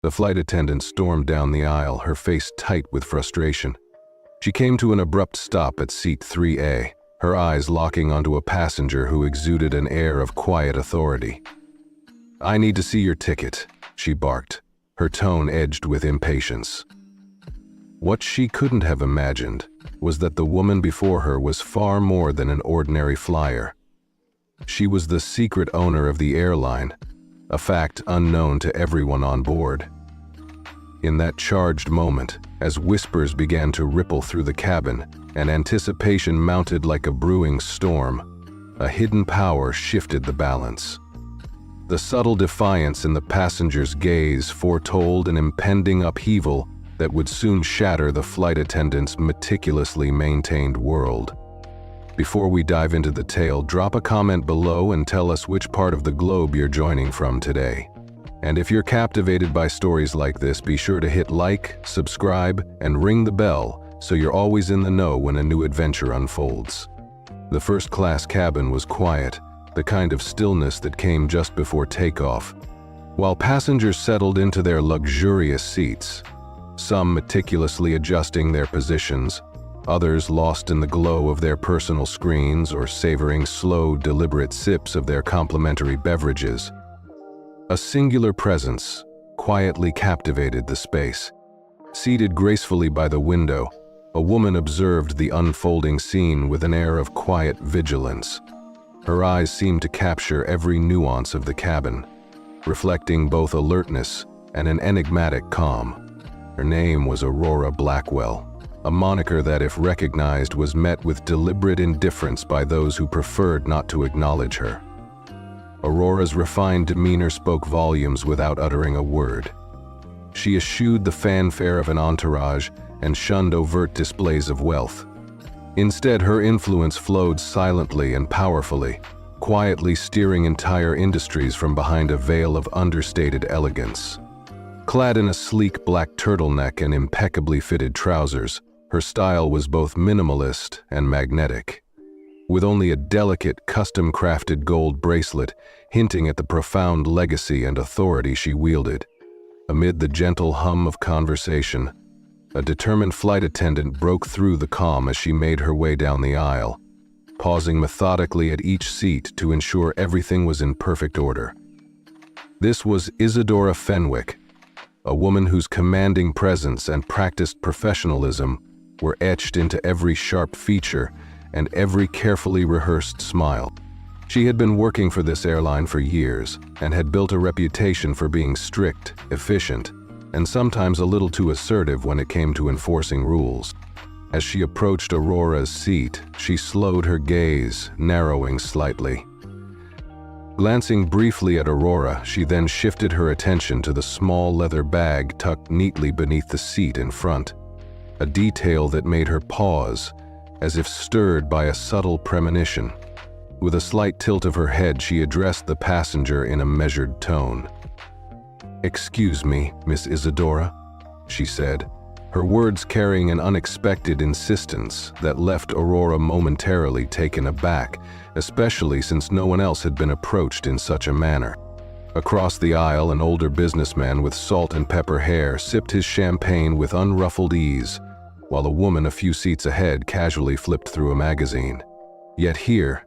The flight attendant stormed down the aisle, her face tight with frustration. She came to an abrupt stop at seat 3A, her eyes locking onto a passenger who exuded an air of quiet authority. "I need to see your ticket," she barked, her tone edged with impatience. What she couldn't have imagined was that the woman before her was far more than an ordinary flyer. She was the secret owner of the airline, a fact unknown to everyone on board. In that charged moment, as whispers began to ripple through the cabin and anticipation mounted like a brewing storm, a hidden power shifted the balance. The subtle defiance in the passenger's gaze foretold an impending upheaval that would soon shatter the flight attendant's meticulously maintained world. Before we dive into the tale, drop a comment below and tell us which part of the globe you're joining from today. And if you're captivated by stories like this, be sure to hit like, subscribe, and ring the bell so you're always in the know when a new adventure unfolds. The first-class cabin was quiet, the kind of stillness that came just before takeoff. While passengers settled into their luxurious seats, some meticulously adjusting their positions, others lost in the glow of their personal screens or savoring slow, deliberate sips of their complimentary beverages, a singular presence quietly captivated the space. Seated gracefully by the window, a woman observed the unfolding scene with an air of quiet vigilance. Her eyes seemed to capture every nuance of the cabin, reflecting both alertness and an enigmatic calm. Her name was Aurora Blackwell, a moniker that, if recognized, was met with deliberate indifference by those who preferred not to acknowledge her. Aurora's refined demeanor spoke volumes without uttering a word. She eschewed the fanfare of an entourage and shunned overt displays of wealth. Instead, her influence flowed silently and powerfully, quietly steering entire industries from behind a veil of understated elegance. Clad in a sleek black turtleneck and impeccably fitted trousers, her style was both minimalist and magnetic, with only a delicate, custom-crafted gold bracelet hinting at the profound legacy and authority she wielded. Amid the gentle hum of conversation, a determined flight attendant broke through the calm as she made her way down the aisle, pausing methodically at each seat to ensure everything was in perfect order. This was Isadora Fenwick, a woman whose commanding presence and practiced professionalism were etched into every sharp feature and every carefully rehearsed smile. She had been working for this airline for years and had built a reputation for being strict, efficient, and sometimes a little too assertive when it came to enforcing rules. As she approached Aurora's seat, she slowed her gaze, narrowing slightly. Glancing briefly at Aurora, she then shifted her attention to the small leather bag tucked neatly beneath the seat in front, a detail that made her pause, as if stirred by a subtle premonition. With a slight tilt of her head, she addressed the passenger in a measured tone. "Excuse me, Miss Isadora," she said, her words carrying an unexpected insistence that left Aurora momentarily taken aback, especially since no one else had been approached in such a manner. Across the aisle, an older businessman with salt and pepper hair sipped his champagne with unruffled ease, while a woman a few seats ahead casually flipped through a magazine. Yet here,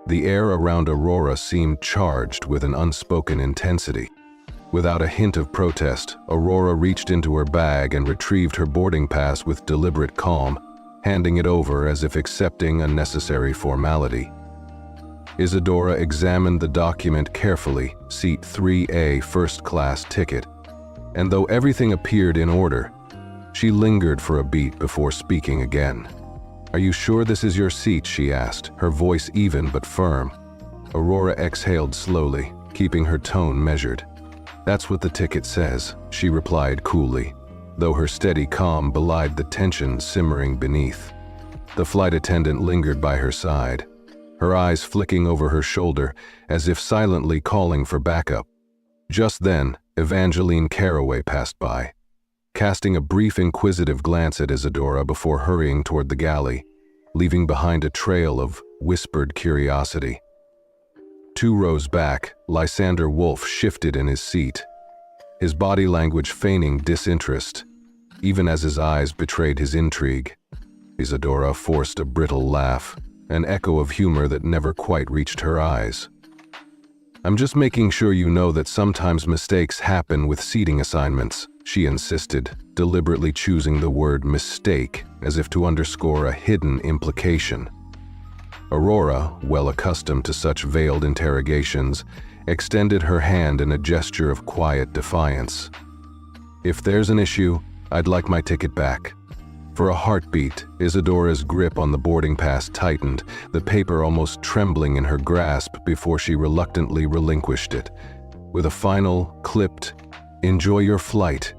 the air around Aurora seemed charged with an unspoken intensity. Without a hint of protest, Aurora reached into her bag and retrieved her boarding pass with deliberate calm, handing it over as if accepting a necessary formality. Isadora examined the document carefully, seat 3A, first-class ticket, and though everything appeared in order, she lingered for a beat before speaking again. "Are you sure this is your seat?" she asked, her voice even but firm. Aurora exhaled slowly, keeping her tone measured. "That's what the ticket says," she replied coolly, though her steady calm belied the tension simmering beneath. The flight attendant lingered by her side, her eyes flicking over her shoulder as if silently calling for backup. Just then, Evangeline Caraway passed by, casting a brief inquisitive glance at Isadora before hurrying toward the galley, leaving behind a trail of whispered curiosity. 2 rows back, Lysander Wolf shifted in his seat. his body language feigning disinterest, even as his eyes betrayed his intrigue. Isadora forced a brittle laugh, an echo of humor that never quite reached her eyes. "I'm just making sure you know that sometimes mistakes happen with seating assignments," she insisted, deliberately choosing the word mistake as if to underscore a hidden implication. Aurora, well accustomed to such veiled interrogations, extended her hand in a gesture of quiet defiance. "If there's an issue, I'd like my ticket back." For a heartbeat, Isadora's grip on the boarding pass tightened, the paper almost trembling in her grasp before she reluctantly relinquished it. With a final, clipped, "Enjoy your flight,"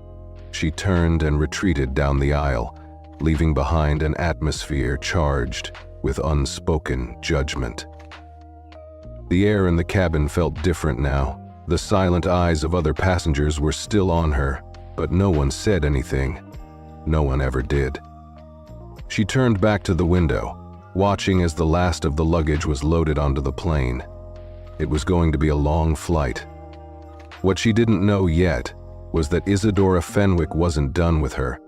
she turned and retreated down the aisle, leaving behind an atmosphere charged with unspoken judgment. The air in the cabin felt different now. The silent eyes of other passengers were still on her, but no one said anything. No one ever did. She turned back to the window, watching as the last of the luggage was loaded onto the plane. It was going to be a long flight. What she didn't know yet was that Isadora Fenwick wasn't done with her,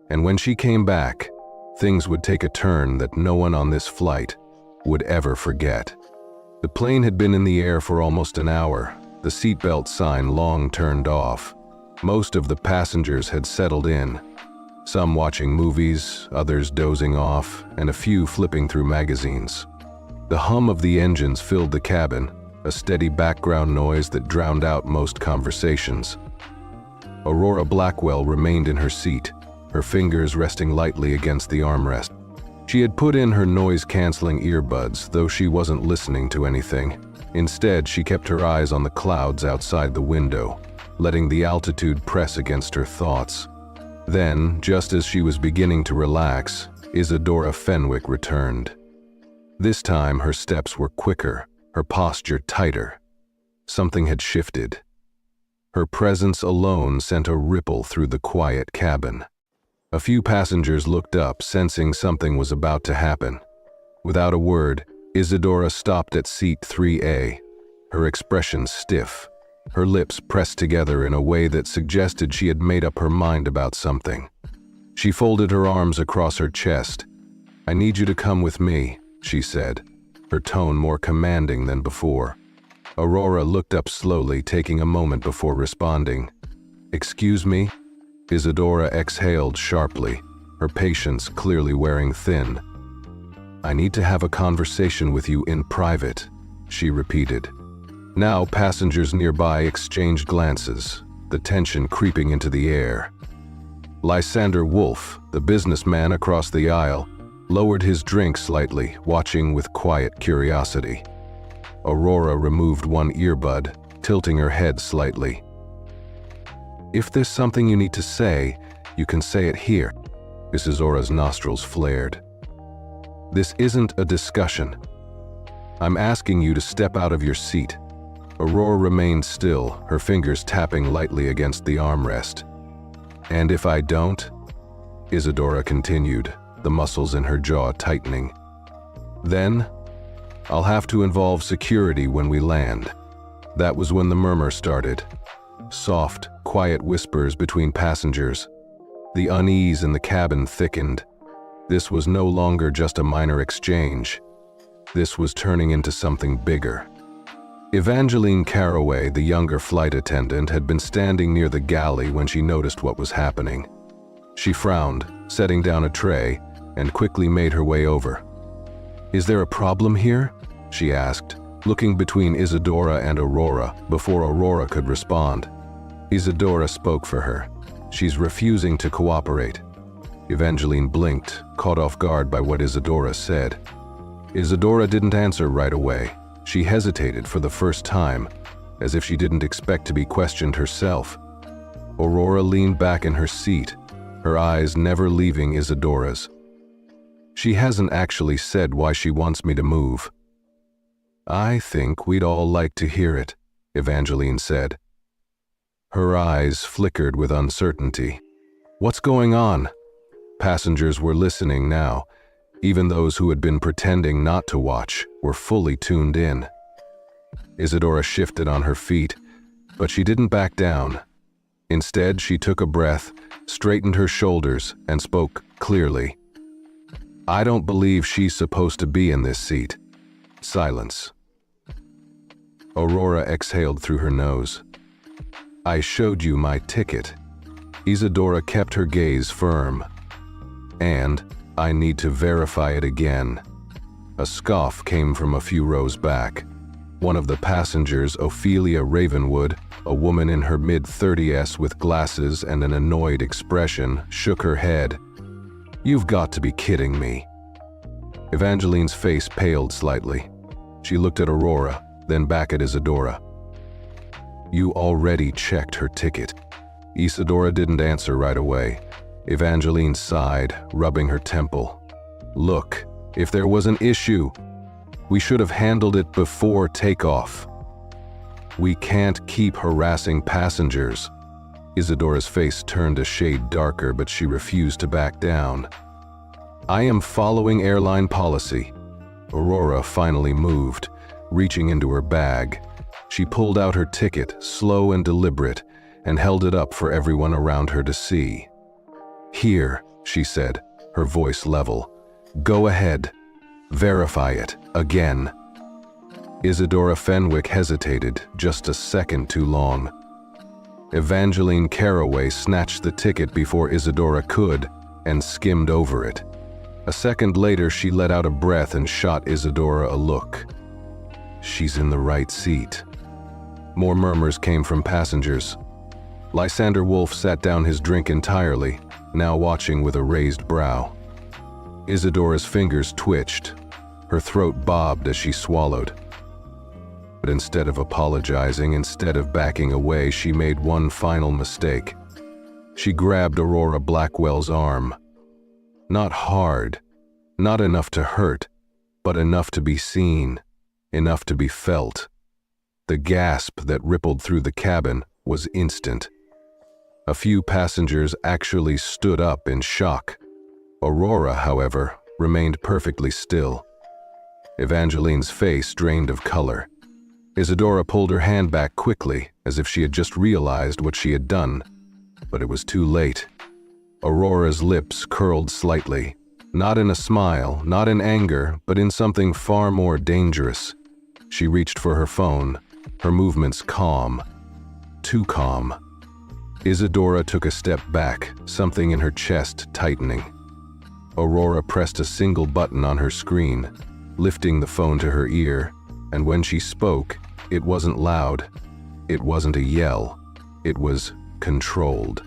and when she came back, things would take a turn that no one on this flight would ever forget. The plane had been in the air for almost an hour, the seatbelt sign long turned off. Most of the passengers had settled in, some watching movies, others dozing off, and a few flipping through magazines. The hum of the engines filled the cabin, a steady background noise that drowned out most conversations. Aurora Blackwell remained in her seat, her fingers resting lightly against the armrest. She had put in her noise-canceling earbuds, though she wasn't listening to anything. Instead, she kept her eyes on the clouds outside the window, letting the altitude press against her thoughts. Then, just as she was beginning to relax, Isadora Fenwick returned. This time, her steps were quicker, her posture tighter. Something had shifted. Her presence alone sent a ripple through the quiet cabin. A few passengers looked up, sensing something was about to happen. Without a word, Isadora stopped at seat 3A, her expression stiff, her lips pressed together in a way that suggested she had made up her mind about something. She folded her arms across her chest. "I need you to come with me," she said, her tone more commanding than before. Aurora looked up slowly, taking a moment before responding. "Excuse me?" Isadora exhaled sharply, her patience clearly wearing thin. "I need to have a conversation with you in private," she repeated. Now passengers nearby exchanged glances, the tension creeping into the air. Lysander Wolf, the businessman across the aisle, lowered his drink slightly, watching with quiet curiosity. Aurora removed one earbud, tilting her head slightly. "If there's something you need to say, you can say it here." Isadora's nostrils flared. "This isn't a discussion. I'm asking you to step out of your seat." Aurora remained still, her fingers tapping lightly against the armrest. "And if I don't?" Isadora continued, the muscles in her jaw tightening. "Then, I'll have to involve security when we land." That was when the murmur started. Soft, quiet whispers between passengers. The unease in the cabin thickened. This was no longer just a minor exchange. This was turning into something bigger. Evangeline Caraway, the younger flight attendant, had been standing near the galley when she noticed what was happening. She frowned, setting down a tray, and quickly made her way over. "Is there a problem here?" she asked, looking between Isadora and Aurora before Aurora could respond. Isadora spoke for her. "She's refusing to cooperate." Evangeline blinked, caught off guard by what Isadora said. Isadora didn't answer right away. She hesitated for the first time, as if she didn't expect to be questioned herself. Aurora leaned back in her seat, her eyes never leaving Isadora's. "She hasn't actually said why she wants me to move." "I think we'd all like to hear it," Evangeline said. Her eyes flickered with uncertainty. "What's going on?" Passengers were listening now. Even those who had been pretending not to watch were fully tuned in. Isadora shifted on her feet, but she didn't back down. Instead, she took a breath, straightened her shoulders, and spoke clearly. "I don't believe she's supposed to be in this seat." Silence. Aurora exhaled through her nose. "I showed you my ticket." Isadora kept her gaze firm. "And I need to verify it again." A scoff came from a few rows back. One of the passengers, Ophelia Ravenwood, a woman in her mid-30s with glasses and an annoyed expression, shook her head. "You've got to be kidding me." Evangeline's face paled slightly. She looked at Aurora, then back at Isadora. "You already checked her ticket." Isadora didn't answer right away. Evangeline sighed, rubbing her temple. "Look, if there was an issue, we should have handled it before takeoff. We can't keep harassing passengers." Isadora's face turned a shade darker, but she refused to back down. "I am following airline policy." Aurora finally moved, reaching into her bag. She pulled out her ticket, slow and deliberate, and held it up for everyone around her to see. "Here," she said, her voice level. "Go ahead. Verify it, again." Isadora Fenwick hesitated, just a second too long. Evangeline Caraway snatched the ticket before Isadora could, and skimmed over it. A second later, she let out a breath and shot Isadora a look. "She's in the right seat." More murmurs came from passengers. Lysander Wolf sat down his drink entirely, now watching with a raised brow. Isadora's fingers twitched. Her throat bobbed as she swallowed. But instead of apologizing, instead of backing away, she made one final mistake. She grabbed Aurora Blackwell's arm. Not hard, not enough to hurt, but enough to be seen, enough to be felt. The gasp that rippled through the cabin was instant. A few passengers actually stood up in shock. Aurora, however, remained perfectly still. Evangeline's face drained of color. Isadora pulled her hand back quickly, as if she had just realized what she had done. But it was too late. Aurora's lips curled slightly, not in a smile, not in anger, but in something far more dangerous. She reached for her phone, her movements calm. Too calm. Isadora took a step back, something in her chest tightening. Aurora pressed a single button on her screen, lifting the phone to her ear, and when she spoke, it wasn't loud. It wasn't a yell. It was controlled.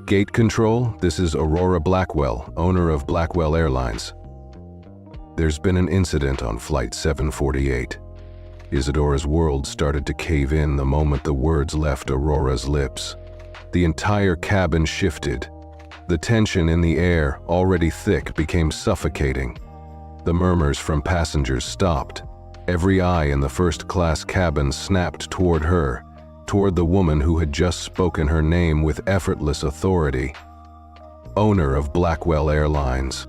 "Gate control, this is Aurora Blackwell, owner of Blackwell Airlines. There's been an incident on Flight 748. Isadora's world started to cave in the moment the words left Aurora's lips. The entire cabin shifted. The tension in the air, already thick, became suffocating. The murmurs from passengers stopped. Every eye in the first-class cabin snapped toward her, toward the woman who had just spoken her name with effortless authority. Owner of Blackwell Airlines.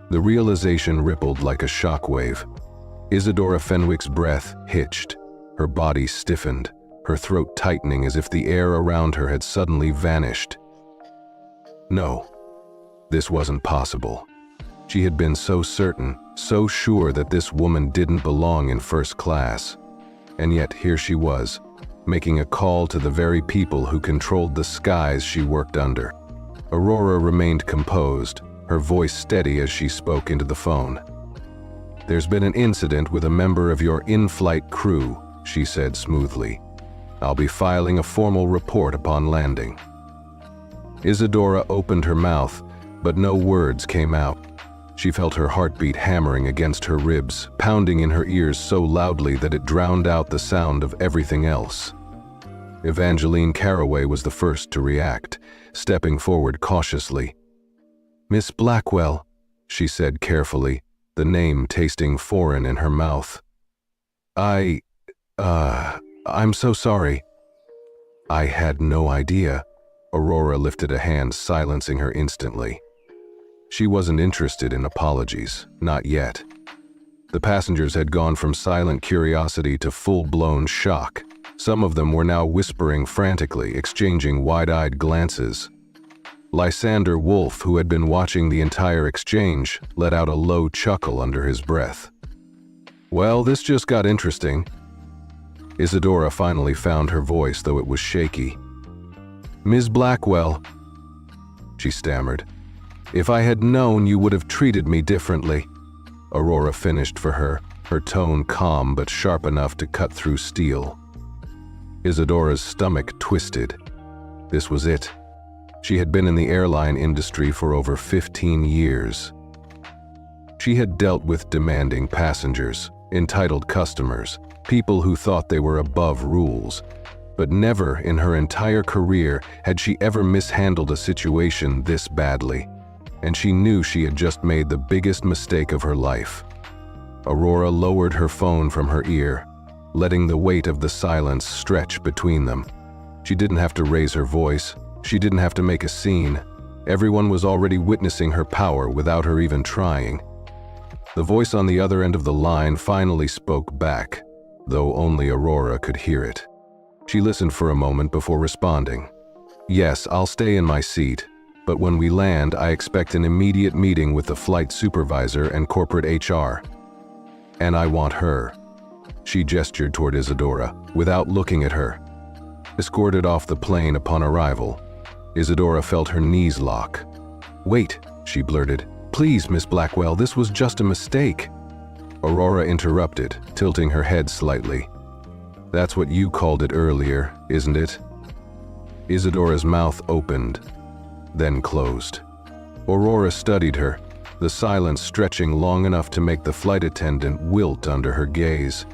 The realization rippled like a shockwave. Isadora Fenwick's breath hitched. Her body stiffened, her throat tightening as if the air around her had suddenly vanished. No, this wasn't possible. She had been so certain, so sure that this woman didn't belong in first class. And yet here she was, making a call to the very people who controlled the skies she worked under. Aurora remained composed, her voice steady as she spoke into the phone. "There's been an incident with a member of your in-flight crew," she said smoothly. "I'll be filing a formal report upon landing." Isadora opened her mouth, but no words came out. She felt her heartbeat hammering against her ribs, pounding in her ears so loudly that it drowned out the sound of everything else. Evangeline Caraway was the first to react, stepping forward cautiously. "Miss Blackwell," she said carefully, the name tasting foreign in her mouth. I'm so sorry." "I had no idea." Aurora lifted a hand, silencing her instantly. She wasn't interested in apologies, not yet. The passengers had gone from silent curiosity to full-blown shock. Some of them were now whispering frantically, exchanging wide-eyed glances. Lysander Wolf, who had been watching the entire exchange, let out a low chuckle under his breath. "Well, this just got interesting." Isadora finally found her voice, though it was shaky. "Ms. Blackwell," she stammered, "if I had known, you would have treated me differently." Aurora finished for her, her tone calm but sharp enough to cut through steel. Isadora's stomach twisted. This was it. She had been in the airline industry for over 15 years. She had dealt with demanding passengers, entitled customers, people who thought they were above rules. But never in her entire career had she ever mishandled a situation this badly. And she knew she had just made the biggest mistake of her life. Aurora lowered her phone from her ear, letting the weight of the silence stretch between them. She didn't have to raise her voice. She didn't have to make a scene. Everyone was already witnessing her power without her even trying. The voice on the other end of the line finally spoke back, though only Aurora could hear it. She listened for a moment before responding. "Yes, I'll stay in my seat, but when we land, I expect an immediate meeting with the flight supervisor and corporate HR. And I want her." She gestured toward Isadora, without looking at her. Escorted off the plane upon arrival, Isadora felt her knees lock. "Wait," she blurted. "Please, Miss Blackwell, this was just a mistake." Aurora interrupted, tilting her head slightly. "That's what you called it earlier, isn't it?" Isadora's mouth opened, then closed. Aurora studied her, the silence stretching long enough to make the flight attendant wilt under her gaze.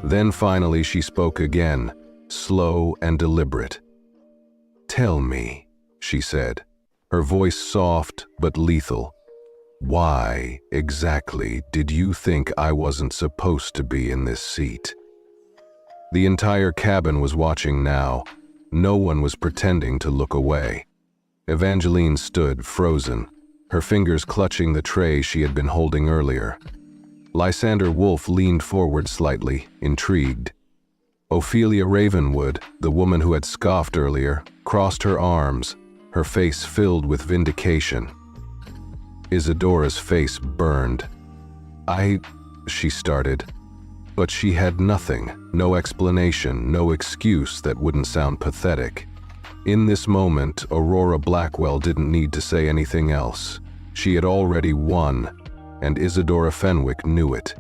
Then finally she spoke again, slow and deliberate. "Tell me," she said, her voice soft but lethal. "Why exactly did you think I wasn't supposed to be in this seat?" The entire cabin was watching now. No one was pretending to look away. Evangeline stood frozen, her fingers clutching the tray she had been holding earlier. Lysander Wolf leaned forward slightly, intrigued. Ophelia Ravenwood, the woman who had scoffed earlier, crossed her arms, her face filled with vindication. Isadora's face burned. She started. But she had nothing, no explanation, no excuse that wouldn't sound pathetic. In this moment, Aurora Blackwell didn't need to say anything else. She had already won, and Isadora Fenwick knew it.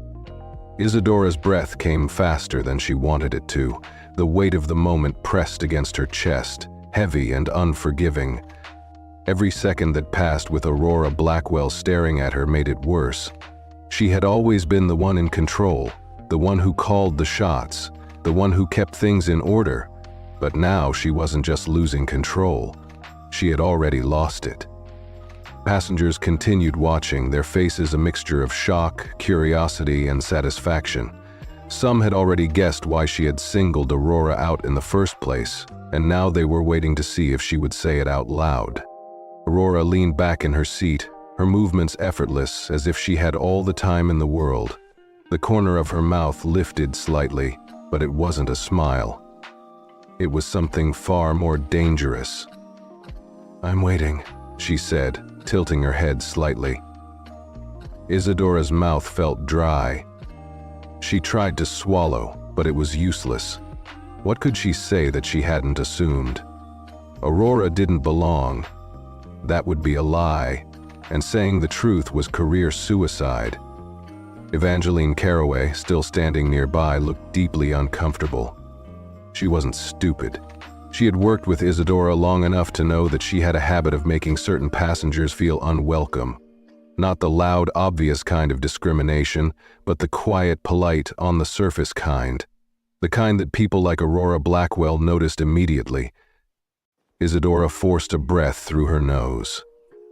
Isadora's breath came faster than she wanted it to. The weight of the moment pressed against her chest, heavy and unforgiving. Every second that passed with Aurora Blackwell staring at her made it worse. She had always been the one in control, the one who called the shots, the one who kept things in order. But now she wasn't just losing control. She had already lost it. Passengers continued watching, their faces a mixture of shock, curiosity, and satisfaction. Some had already guessed why she had singled Aurora out in the first place, and now they were waiting to see if she would say it out loud. Aurora leaned back in her seat, her movements effortless, as if she had all the time in the world. The corner of her mouth lifted slightly, but it wasn't a smile. It was something far more dangerous. "I'm waiting," she said, tilting her head slightly. Isadora's mouth felt dry. She tried to swallow, but it was useless. What could she say that she hadn't assumed? Aurora didn't belong. That would be a lie, and saying the truth was career suicide. Evangeline Caraway, still standing nearby, looked deeply uncomfortable. She wasn't stupid. She had worked with Isadora long enough to know that she had a habit of making certain passengers feel unwelcome. Not the loud, obvious kind of discrimination, but the quiet, polite, on-the-surface kind. The kind that people like Aurora Blackwell noticed immediately. Isadora forced a breath through her nose.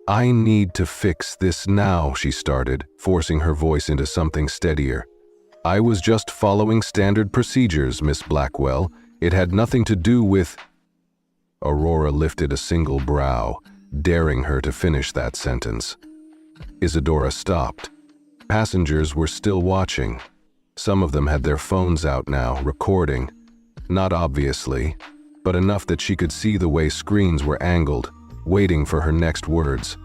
"I need to fix this now," she started, forcing her voice into something steadier. "I was just following standard procedures, Miss Blackwell. It had nothing to do with—" Aurora lifted a single brow, daring her to finish that sentence. Isadora stopped. Passengers were still watching. Some of them had their phones out now, recording. Not obviously, but enough that she could see the way screens were angled, waiting for her next words,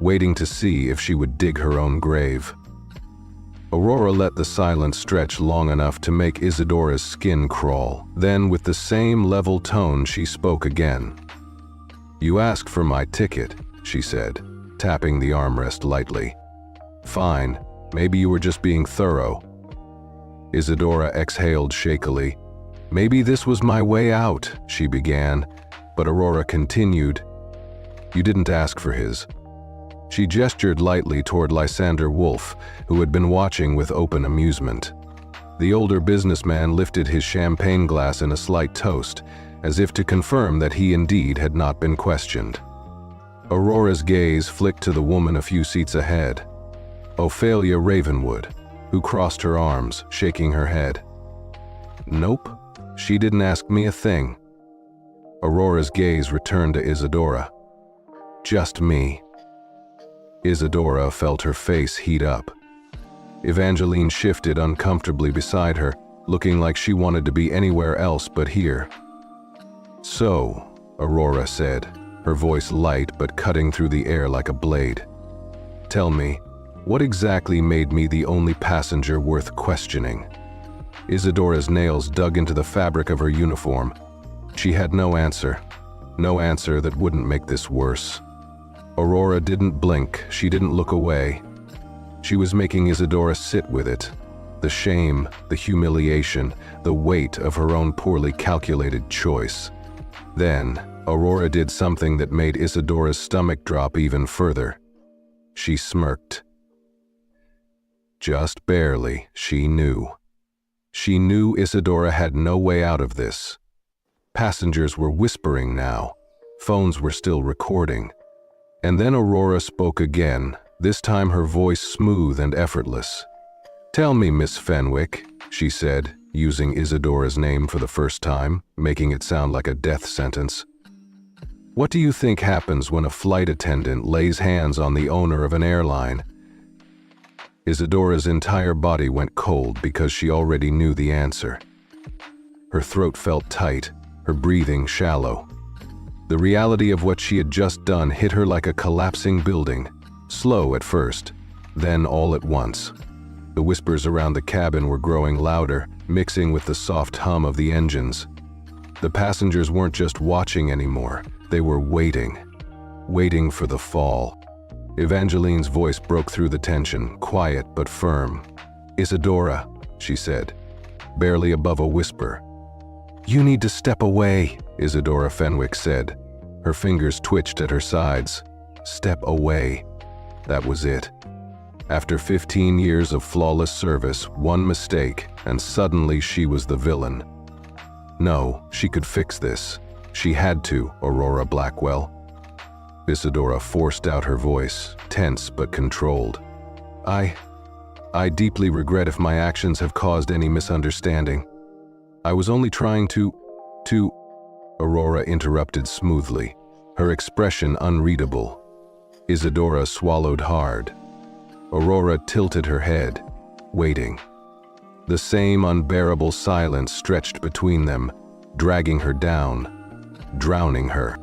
waiting to see if she would dig her own grave. Aurora let the silence stretch long enough to make Isadora's skin crawl. Then, with the same level tone, she spoke again. "You asked for my ticket," she said, tapping the armrest lightly. "Fine, maybe you were just being thorough." Isadora exhaled shakily. "Maybe this was my way out," she began, but Aurora continued. "You didn't ask for his." She gestured lightly toward Lysander Wolf, who had been watching with open amusement. The older businessman lifted his champagne glass in a slight toast, as if to confirm that he indeed had not been questioned. Aurora's gaze flicked to the woman a few seats ahead, Ophelia Ravenwood, who crossed her arms, shaking her head. "Nope, she didn't ask me a thing." Aurora's gaze returned to Isadora. "Just me." Isadora felt her face heat up. Evangeline shifted uncomfortably beside her, looking like she wanted to be anywhere else but here. "So," Aurora said, her voice light but cutting through the air like a blade. "Tell me, what exactly made me the only passenger worth questioning?" Isadora's nails dug into the fabric of her uniform. She had no answer that wouldn't make this worse. Aurora didn't blink, she didn't look away. She was making Isadora sit with it. The shame, the humiliation, the weight of her own poorly calculated choice. Then, Aurora did something that made Isadora's stomach drop even further. She smirked. Just barely, she knew. She knew Isadora had no way out of this. Passengers were whispering now. Phones were still recording. And then Aurora spoke again, this time her voice smooth and effortless. "Tell me, Miss Fenwick," she said, using Isadora's name for the first time, making it sound like a death sentence. "What do you think happens when a flight attendant lays hands on the owner of an airline?" Isadora's entire body went cold because she already knew the answer. Her throat felt tight, her breathing shallow. The reality of what she had just done hit her like a collapsing building, slow at first, then all at once. The whispers around the cabin were growing louder, mixing with the soft hum of the engines. The passengers weren't just watching anymore, they were waiting for the fall. Evangeline's voice broke through the tension, quiet but firm. "Isadora," she said, barely above a whisper. "You need to step away," Isadora Fenwick said. Her fingers twitched at her sides. Step away. That was it. After 15 years of flawless service, one mistake, and suddenly she was the villain. No, she could fix this. She had to, Aurora Blackwell. Isadora forced out her voice, tense but controlled. I deeply regret if my actions have caused any misunderstanding. I was only trying to... Aurora interrupted smoothly, her expression unreadable. Isadora swallowed hard. Aurora tilted her head, waiting. The same unbearable silence stretched between them, dragging her down, drowning her.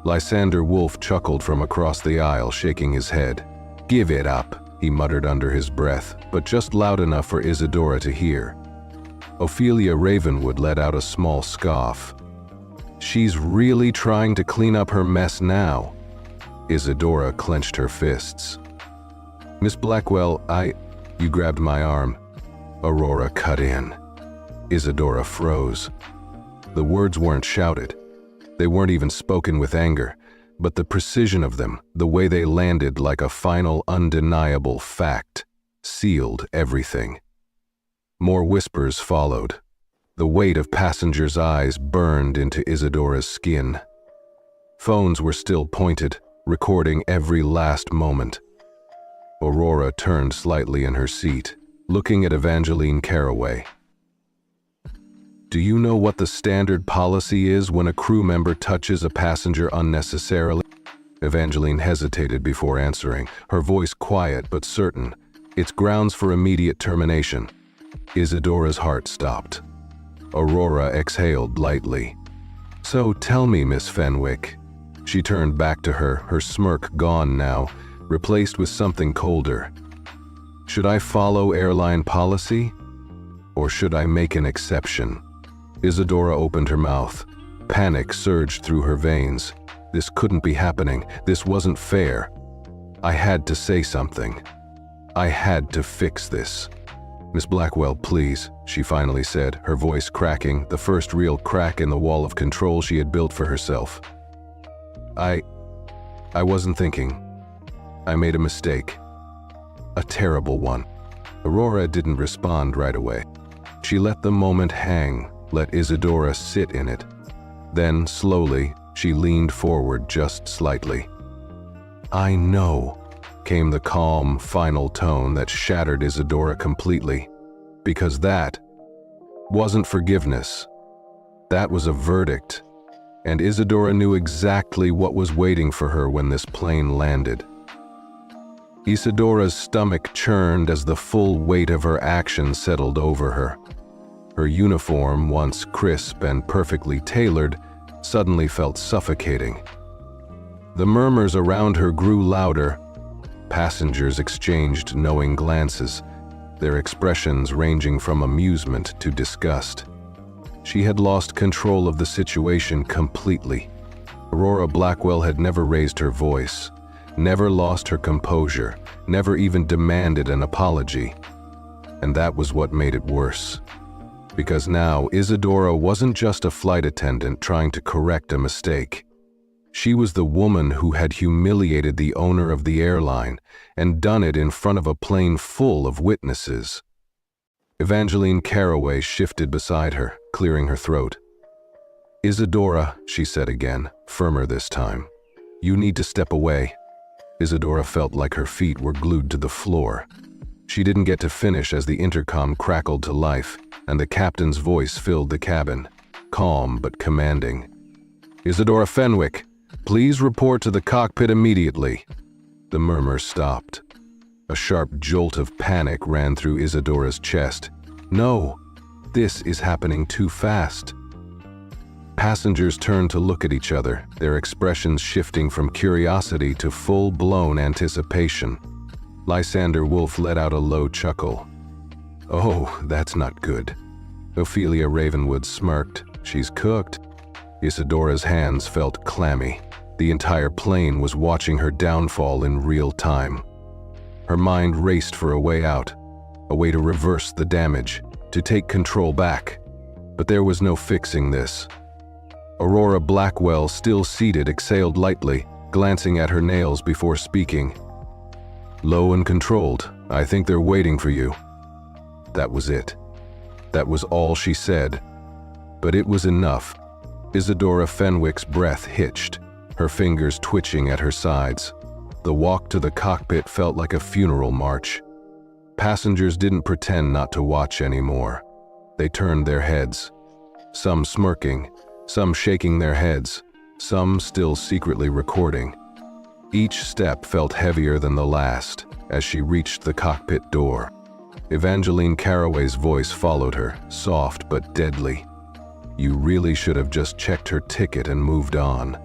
Lysander Wolf chuckled from across the aisle, shaking his head. "Give it up," he muttered under his breath, but just loud enough for Isadora to hear. Ophelia Ravenwood let out a small scoff. "She's really trying to clean up her mess now." Isadora clenched her fists. "Miss Blackwell, You grabbed my arm." Aurora cut in. Isadora froze. The words weren't shouted. They weren't even spoken with anger, but the precision of them, the way they landed like a final undeniable fact, sealed everything. More whispers followed. The weight of passengers' eyes burned into Isadora's skin. Phones were still pointed, recording every last moment. Aurora turned slightly in her seat, looking at Evangeline Caraway. "Do you know what the standard policy is when a crew member touches a passenger unnecessarily?" Evangeline hesitated before answering, her voice quiet but certain. "It's grounds for immediate termination." Isadora's heart stopped. Aurora exhaled lightly. "So tell me, Miss Fenwick." She turned back to her, her smirk gone now, replaced with something colder. "Should I follow airline policy? Or should I make an exception?" Isadora opened her mouth. Panic surged through her veins. This couldn't be happening. This wasn't fair. I had to say something. I had to fix this. "Miss Blackwell, please," she finally said, her voice cracking, the first real crack in the wall of control she had built for herself. I wasn't thinking. I made a mistake. A terrible one." Aurora didn't respond right away. She let the moment hang, let Isadora sit in it. Then, slowly, she leaned forward just slightly. "I know," came the calm, final tone that shattered Isadora completely. Because that wasn't forgiveness. That was a verdict. And Isadora knew exactly what was waiting for her when this plane landed. Isadora's stomach churned as the full weight of her action settled over her. Her uniform, once crisp and perfectly tailored, suddenly felt suffocating. The murmurs around her grew louder. Passengers exchanged knowing glances, their expressions ranging from amusement to disgust. She had lost control of the situation completely. Aurora Blackwell had never raised her voice, never lost her composure, never even demanded an apology. And that was what made it worse. Because now Isadora wasn't just a flight attendant trying to correct a mistake. She was the woman who had humiliated the owner of the airline and done it in front of a plane full of witnesses. Evangeline Caraway shifted beside her, clearing her throat. "Isadora," she said again, firmer this time, "you need to step away." Isadora felt like her feet were glued to the floor. She didn't get to finish as the intercom crackled to life, and the captain's voice filled the cabin, calm but commanding. "Isadora Fenwick, please report to the cockpit immediately." The murmur stopped. A sharp jolt of panic ran through Isadora's chest. No, this is happening too fast. Passengers turned to look at each other, their expressions shifting from curiosity to full-blown anticipation. Lysander Wolf let out a low chuckle. "Oh, that's not good." Ophelia Ravenwood smirked. "She's cooked." Isadora's hands felt clammy. The entire plane was watching her downfall in real time. Her mind raced for a way out, a way to reverse the damage, to take control back. But there was no fixing this. Aurora Blackwell, still seated, exhaled lightly, glancing at her nails before speaking. "Low and controlled. I think they're waiting for you." That was it. That was all she said. But it was enough. Isadora Fenwick's breath hitched, her fingers twitching at her sides. The walk to the cockpit felt like a funeral march. Passengers didn't pretend not to watch anymore. They turned their heads, some smirking, some shaking their heads, some still secretly recording. Each step felt heavier than the last as she reached the cockpit door. Evangeline Caraway's voice followed her, soft but deadly. "You really should have just checked her ticket and moved on."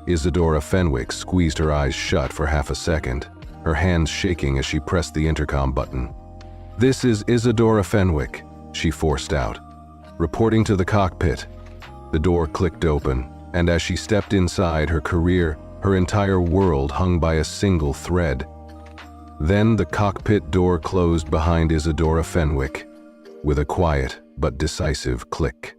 Isadora Fenwick squeezed her eyes shut for half a second, her hands shaking as she pressed the intercom button. "This is Isadora Fenwick," she forced out. "Reporting to the cockpit." The door clicked open, and as she stepped inside, her career, her entire world hung by a single thread. Then the cockpit door closed behind Isadora Fenwick, with a quiet but decisive click.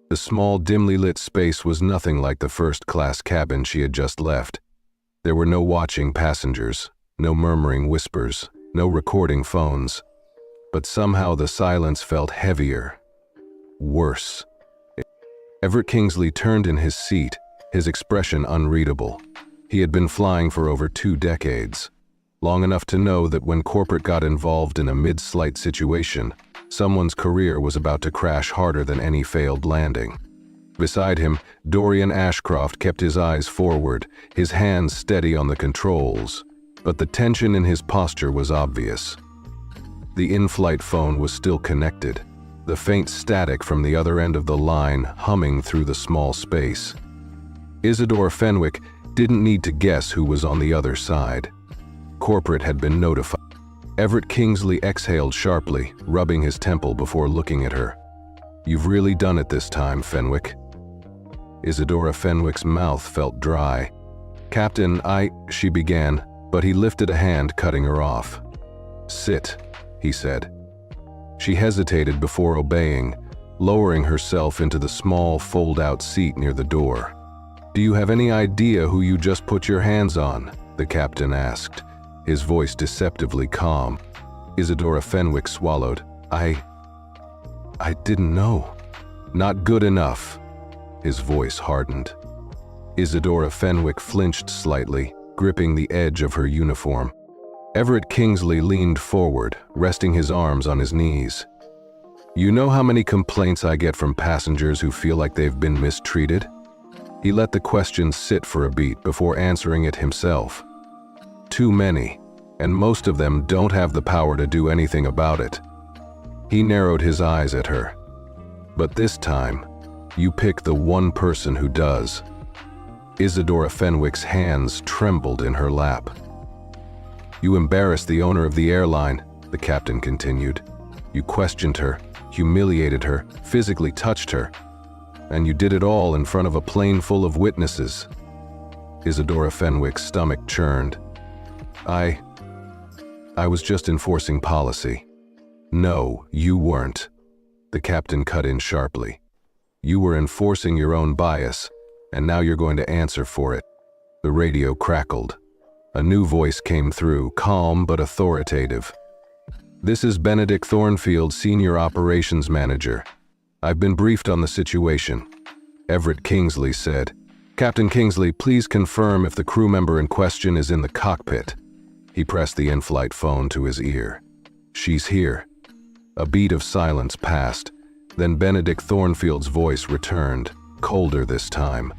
The small, dimly lit space was nothing like the first-class cabin she had just left. There were no watching passengers, no murmuring whispers, no recording phones. But somehow the silence felt heavier, worse. Everett Kingsley turned in his seat, his expression unreadable. He had been flying for over 2 decades, long enough to know that when corporate got involved in a mid-flight situation, someone's career was about to crash harder than any failed landing. Beside him, Dorian Ashcroft kept his eyes forward, his hands steady on the controls, but the tension in his posture was obvious. The in-flight phone was still connected, the faint static from the other end of the line humming through the small space. Isadora Fenwick didn't need to guess who was on the other side. Corporate had been notified. Everett Kingsley exhaled sharply, rubbing his temple before looking at her. "You've really done it this time, Fenwick." Isadora Fenwick's mouth felt dry. "Captain, she began, but he lifted a hand, cutting her off. "Sit," he said. She hesitated before obeying, lowering herself into the small fold-out seat near the door. "Do you have any idea who you just put your hands on?" the captain asked, his voice deceptively calm. Isadora Fenwick swallowed. I didn't know." "Not good enough." His voice hardened. Isadora Fenwick flinched slightly, gripping the edge of her uniform. Everett Kingsley leaned forward, resting his arms on his knees. "You know how many complaints I get from passengers who feel like they've been mistreated?" He let the question sit for a beat before answering it himself. "Too many, and most of them don't have the power to do anything about it." He narrowed his eyes at her. "But this time, you pick the one person who does." Isadora Fenwick's hands trembled in her lap. "You embarrassed the owner of the airline," the captain continued. "You questioned her, humiliated her, physically touched her. And you did it all in front of a plane full of witnesses." Isadora Fenwick's stomach churned. I was just enforcing policy." "No, you weren't," the captain cut in sharply. "You were enforcing your own bias, and now you're going to answer for it." The radio crackled. A new voice came through, calm but authoritative. "This is Benedict Thornfield, Senior Operations Manager. I've been briefed on the situation," Everett Kingsley said. "Captain Kingsley, please confirm if the crew member in question is in the cockpit." He pressed the in-flight phone to his ear. "She's here." A beat of silence passed, then Benedict Thornfield's voice returned, colder this time.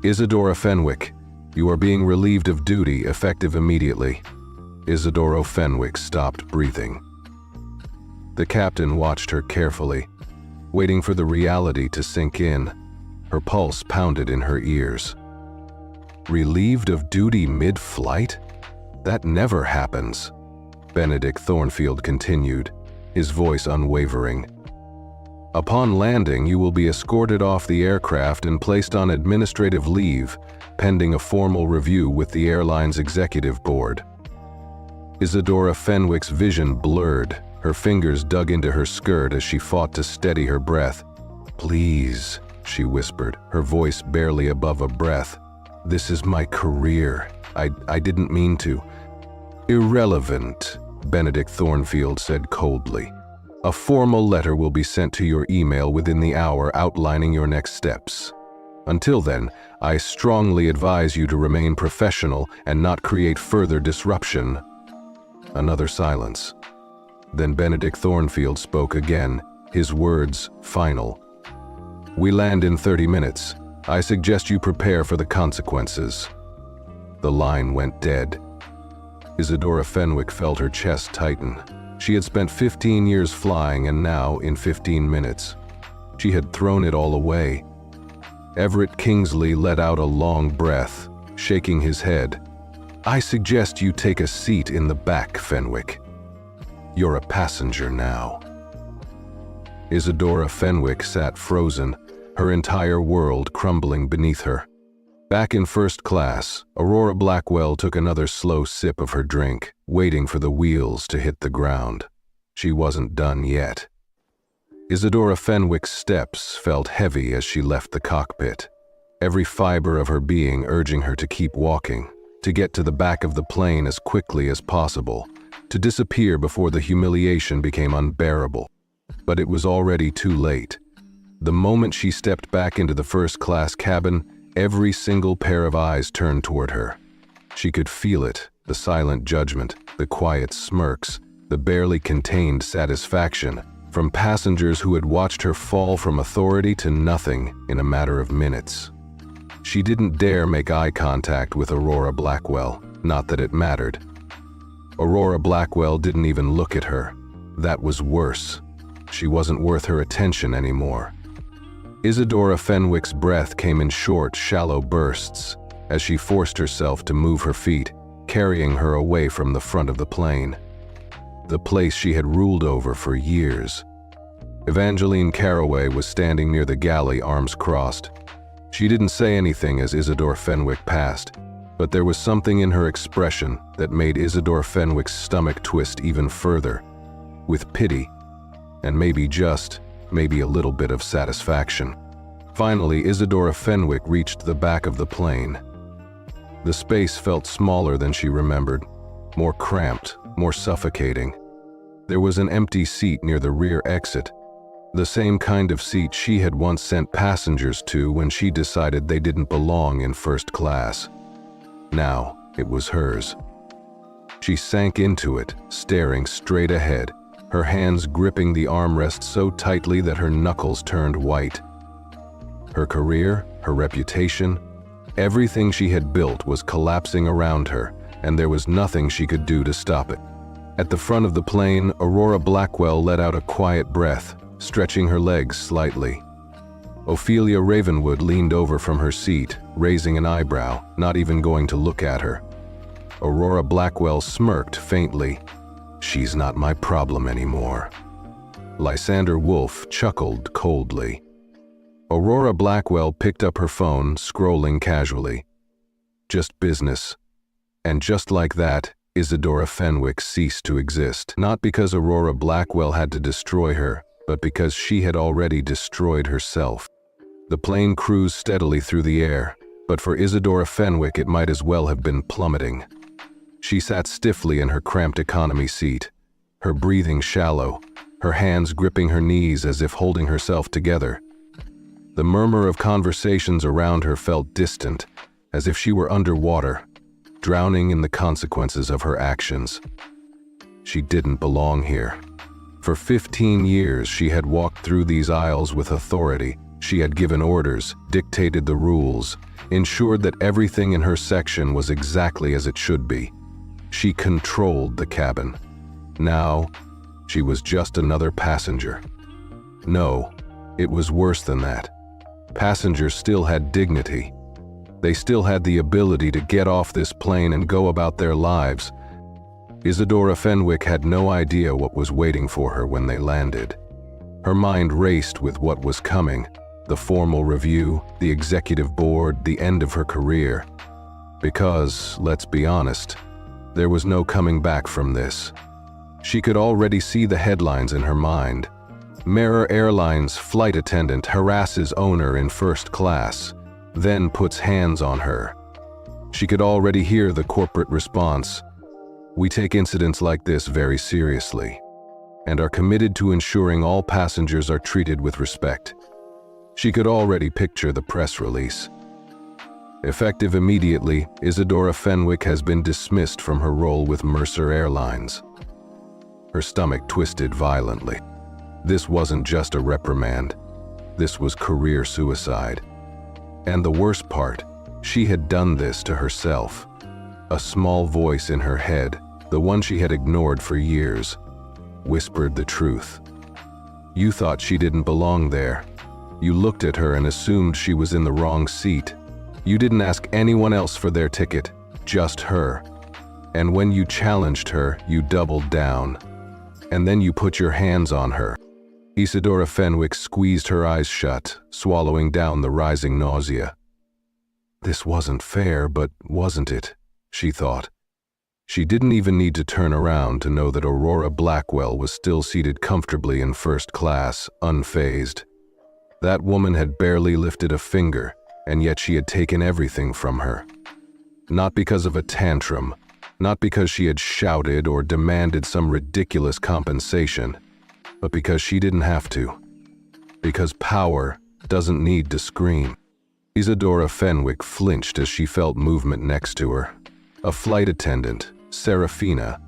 "Isadora Fenwick, you are being relieved of duty, effective immediately." Isadora Fenwick stopped breathing. The captain watched her carefully, waiting for the reality to sink in. Her pulse pounded in her ears. "Relieved of duty mid-flight? That never happens," Benedict Thornfield continued, his voice unwavering. "Upon landing, you will be escorted off the aircraft and placed on administrative leave, pending a formal review with the airline's executive board." Isadora Fenwick's vision blurred. Her fingers dug into her skirt as she fought to steady her breath. "Please," she whispered, her voice barely above a breath. "This is my career. I didn't mean to." "Irrelevant," Benedict Thornfield said coldly. "A formal letter will be sent to your email within the hour outlining your next steps. Until then, I strongly advise you to remain professional and not create further disruption." Another silence. Then Benedict Thornfield spoke again, his words final. "We land in 30 minutes. I suggest you prepare for the consequences." The line went dead. Isadora Fenwick felt her chest tighten. She had spent 15 years flying, and now, in 15 minutes, she had thrown it all away. Everett Kingsley let out a long breath, shaking his head. "I suggest you take a seat in the back, Fenwick. You're a passenger now." Isadora Fenwick sat frozen, her entire world crumbling beneath her. Back in first class, Aurora Blackwell took another slow sip of her drink, waiting for the wheels to hit the ground. She wasn't done yet. Isadora Fenwick's steps felt heavy as she left the cockpit, every fiber of her being urging her to keep walking, to get to the back of the plane as quickly as possible, to disappear before the humiliation became unbearable. But it was already too late. The moment she stepped back into the first-class cabin, every single pair of eyes turned toward her. She could feel it, the silent judgment, the quiet smirks, the barely contained satisfaction, from passengers who had watched her fall from authority to nothing in a matter of minutes. She didn't dare make eye contact with Aurora Blackwell, not that it mattered. Aurora Blackwell didn't even look at her. That was worse. She wasn't worth her attention anymore. Isadora Fenwick's breath came in short, shallow bursts as she forced herself to move her feet, carrying her away from the front of the plane. The place she had ruled over for years. Evangeline Carraway was standing near the galley, arms crossed. She didn't say anything as Isadora Fenwick passed, but there was something in her expression that made Isadora Fenwick's stomach twist even further, with pity, and maybe a little bit of satisfaction. Finally, Isadora Fenwick reached the back of the plane. The space felt smaller than she remembered, more cramped, more suffocating. There was an empty seat near the rear exit, the same kind of seat she had once sent passengers to when she decided they didn't belong in first class. Now, it was hers. She sank into it, staring straight ahead, her hands gripping the armrest so tightly that her knuckles turned white. Her career, her reputation, everything she had built was collapsing around her, and there was nothing she could do to stop it. At the front of the plane, Aurora Blackwell let out a quiet breath, stretching her legs slightly. Ophelia Ravenwood leaned over from her seat, raising an eyebrow, not even going to look at her. Aurora Blackwell smirked faintly. "She's not my problem anymore." Lysander Wolfe chuckled coldly. Aurora Blackwell picked up her phone, scrolling casually. Just business. And just like that, Isadora Fenwick ceased to exist, not because Aurora Blackwell had to destroy her, but because she had already destroyed herself. The plane cruised steadily through the air, but for Isadora Fenwick it might as well have been plummeting. She sat stiffly in her cramped economy seat, her breathing shallow, her hands gripping her knees as if holding herself together. The murmur of conversations around her felt distant, as if she were underwater, drowning in the consequences of her actions. She didn't belong here. For 15 years, she had walked through these aisles with authority. She had given orders, dictated the rules, ensured that everything in her section was exactly as it should be. She controlled the cabin. Now, she was just another passenger. No, it was worse than that. Passengers still had dignity. They still had the ability to get off this plane and go about their lives. Isadora Fenwick had no idea what was waiting for her when they landed. Her mind raced with what was coming, the formal review, the executive board, the end of her career. Because, let's be honest, there was no coming back from this. She could already see the headlines in her mind. Mirror Airlines flight attendant harasses owner in first class, then puts hands on her. She could already hear the corporate response. "We take incidents like this very seriously, and are committed to ensuring all passengers are treated with respect." She could already picture the press release. Effective immediately, Isadora Fenwick has been dismissed from her role with Mercer Airlines. Her stomach twisted violently. This wasn't just a reprimand. This was career suicide. And the worst part, she had done this to herself. A small voice in her head, the one she had ignored for years, whispered the truth. You thought she didn't belong there. You looked at her and assumed she was in the wrong seat. You didn't ask anyone else for their ticket, just her. And when you challenged her, you doubled down. And then you put your hands on her. Isadora Fenwick squeezed her eyes shut, swallowing down the rising nausea. This wasn't fair, but wasn't it? She thought. She didn't even need to turn around to know that Aurora Blackwell was still seated comfortably in first class, unfazed. That woman had barely lifted a finger, and yet she had taken everything from her. Not because of a tantrum, not because she had shouted or demanded some ridiculous compensation, but because she didn't have to. Because power doesn't need to scream. Isadora Fenwick flinched as she felt movement next to her. A flight attendant, Serafina,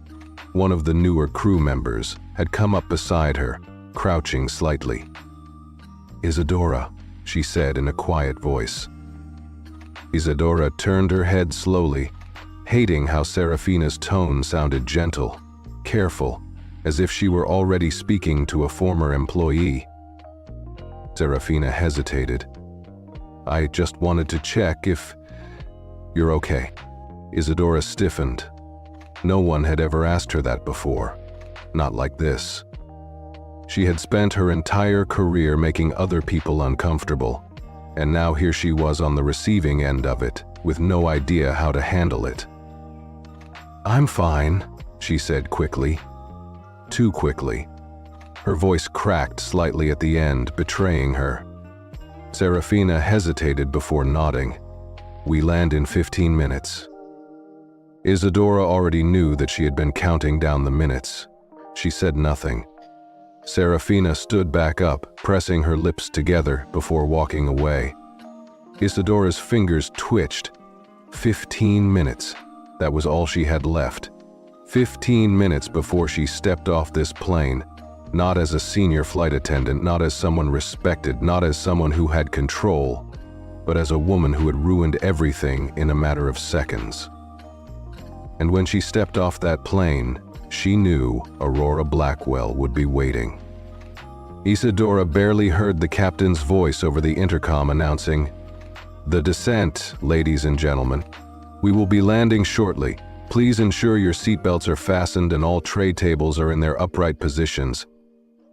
one of the newer crew members, had come up beside her, crouching slightly. "Isadora," she said in a quiet voice. Isadora turned her head slowly, hating how Serafina's tone sounded gentle, careful, as if she were already speaking to a former employee. Serafina hesitated. "I just wanted to check if you're okay." Isadora stiffened. No one had ever asked her that before. Not like this. She had spent her entire career making other people uncomfortable, and now here she was on the receiving end of it, with no idea how to handle it. "I'm fine," she said quickly. Too quickly. Her voice cracked slightly at the end, betraying her. Serafina hesitated before nodding. "We land in 15 minutes." Isadora already knew that she had been counting down the minutes. She said nothing. Serafina stood back up, pressing her lips together before walking away. Isadora's fingers twitched. 15 minutes. That was all she had left. 15 minutes before she stepped off this plane, not as a senior flight attendant, not as someone respected, not as someone who had control, but as a woman who had ruined everything in a matter of seconds. And when she stepped off that plane, she knew Aurora Blackwell would be waiting. Isadora barely heard the captain's voice over the intercom announcing, "The descent, ladies and gentlemen. We will be landing shortly. Please ensure your seatbelts are fastened and all tray tables are in their upright positions.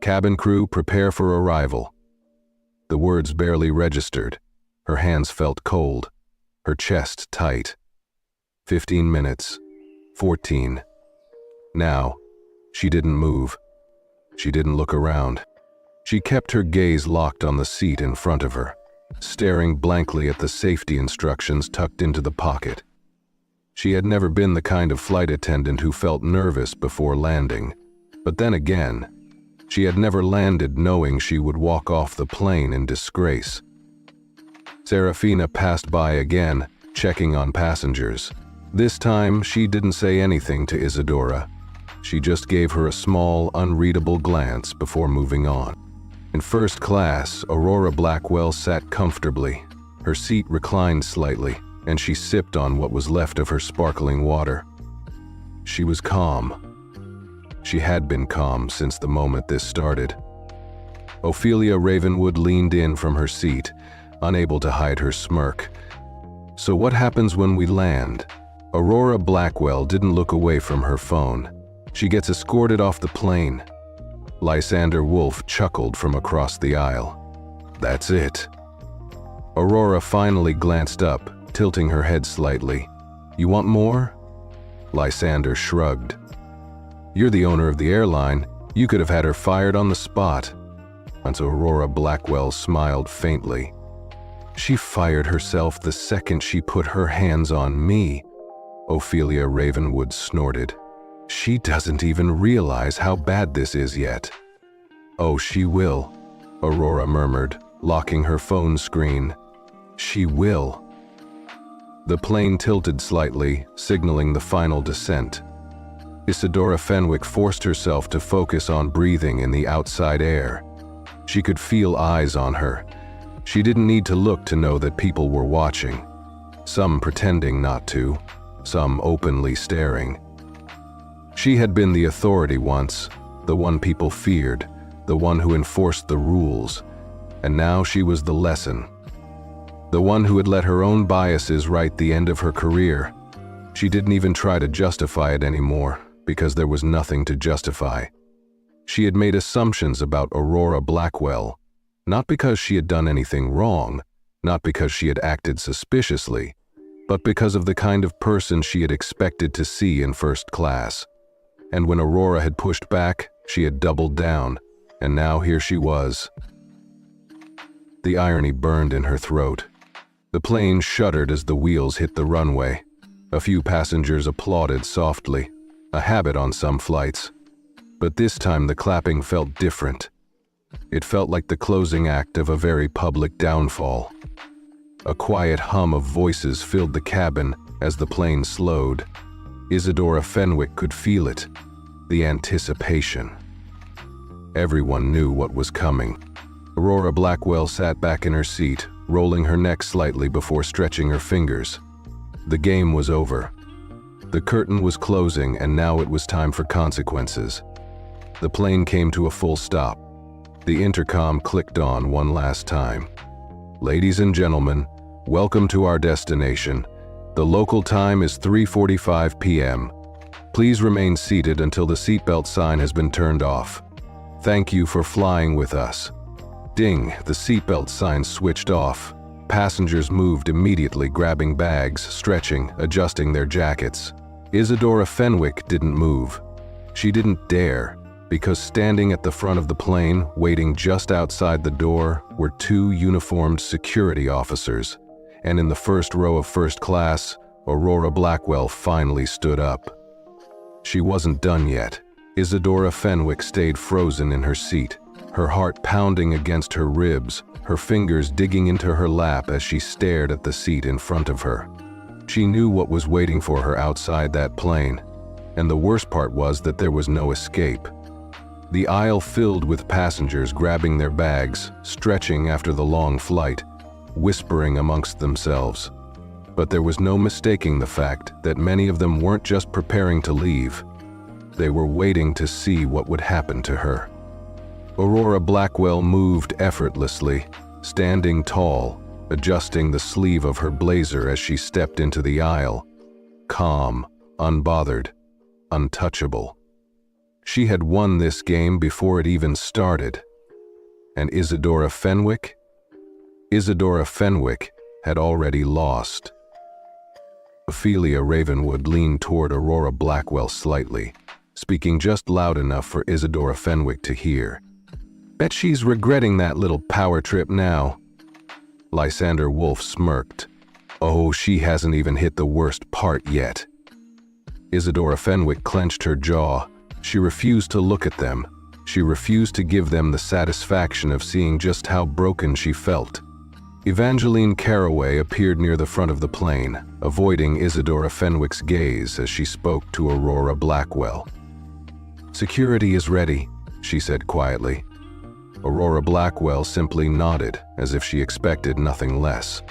Cabin crew, prepare for arrival." The words barely registered. Her hands felt cold, her chest tight. 15 minutes. 14. Now, she didn't move. She didn't look around. She kept her gaze locked on the seat in front of her, staring blankly at the safety instructions tucked into the pocket. She had never been the kind of flight attendant who felt nervous before landing. But then again, she had never landed knowing she would walk off the plane in disgrace. Serafina passed by again, checking on passengers. This time, she didn't say anything to Isadora. She just gave her a small, unreadable glance before moving on. In first class, Aurora Blackwell sat comfortably. Her seat reclined slightly, and she sipped on what was left of her sparkling water. She was calm. She had been calm since the moment this started. Ophelia Ravenwood leaned in from her seat, unable to hide her smirk. "So what happens when we land?" Aurora Blackwell didn't look away from her phone. "She gets escorted off the plane." Lysander Wolf chuckled from across the aisle. "That's it." Aurora finally glanced up, tilting her head slightly. "You want more?" Lysander shrugged. "You're the owner of the airline. You could have had her fired on the spot." And Aurora Blackwell smiled faintly. "She fired herself the second she put her hands on me," Ophelia Ravenwood snorted. "She doesn't even realize how bad this is yet." "Oh, she will," Aurora murmured, locking her phone screen. "She will." The plane tilted slightly, signaling the final descent. Isadora Fenwick forced herself to focus on breathing in the outside air. She could feel eyes on her. She didn't need to look to know that people were watching. Some pretending not to, some openly staring. She had been the authority once, the one people feared, the one who enforced the rules, and now she was the lesson. The one who had let her own biases write the end of her career. She didn't even try to justify it anymore, because there was nothing to justify. She had made assumptions about Aurora Blackwell, not because she had done anything wrong, not because she had acted suspiciously, but because of the kind of person she had expected to see in first class. And when Aurora had pushed back, she had doubled down, and now here she was. The irony burned in her throat. The plane shuddered as the wheels hit the runway. A few passengers applauded softly, a habit on some flights. But this time the clapping felt different. It felt like the closing act of a very public downfall. A quiet hum of voices filled the cabin as the plane slowed. Isadora Fenwick could feel it, the anticipation. Everyone knew what was coming. Aurora Blackwell sat back in her seat, rolling her neck slightly before stretching her fingers. The game was over. The curtain was closing, and now it was time for consequences. The plane came to a full stop. The intercom clicked on one last time. "Ladies and gentlemen, welcome to our destination. The local time is 3:45 p.m. Please remain seated until the seatbelt sign has been turned off. Thank you for flying with us." Ding, the seatbelt sign switched off. Passengers moved immediately, grabbing bags, stretching, adjusting their jackets. Isadora Fenwick didn't move. She didn't dare, because standing at the front of the plane, waiting just outside the door, were two uniformed security officers. And in the first row of first class, Aurora Blackwell finally stood up. She wasn't done yet. Isadora Fenwick stayed frozen in her seat, her heart pounding against her ribs, her fingers digging into her lap as she stared at the seat in front of her. She knew what was waiting for her outside that plane, and the worst part was that there was no escape. The aisle filled with passengers grabbing their bags, stretching after the long flight, whispering amongst themselves. But there was no mistaking the fact that many of them weren't just preparing to leave. They were waiting to see what would happen to her. Aurora Blackwell moved effortlessly, standing tall, adjusting the sleeve of her blazer as she stepped into the aisle. Calm, unbothered, untouchable. She had won this game before it even started. And Isadora Fenwick? Isadora Fenwick had already lost. Ophelia Ravenwood leaned toward Aurora Blackwell slightly, speaking just loud enough for Isadora Fenwick to hear. "Bet she's regretting that little power trip now." Lysander Wolf smirked. "Oh, she hasn't even hit the worst part yet." Isadora Fenwick clenched her jaw. She refused to look at them. She refused to give them the satisfaction of seeing just how broken she felt. Evangeline Caraway appeared near the front of the plane, avoiding Isadora Fenwick's gaze as she spoke to Aurora Blackwell. "Security is ready," she said quietly. Aurora Blackwell simply nodded, as if she expected nothing less.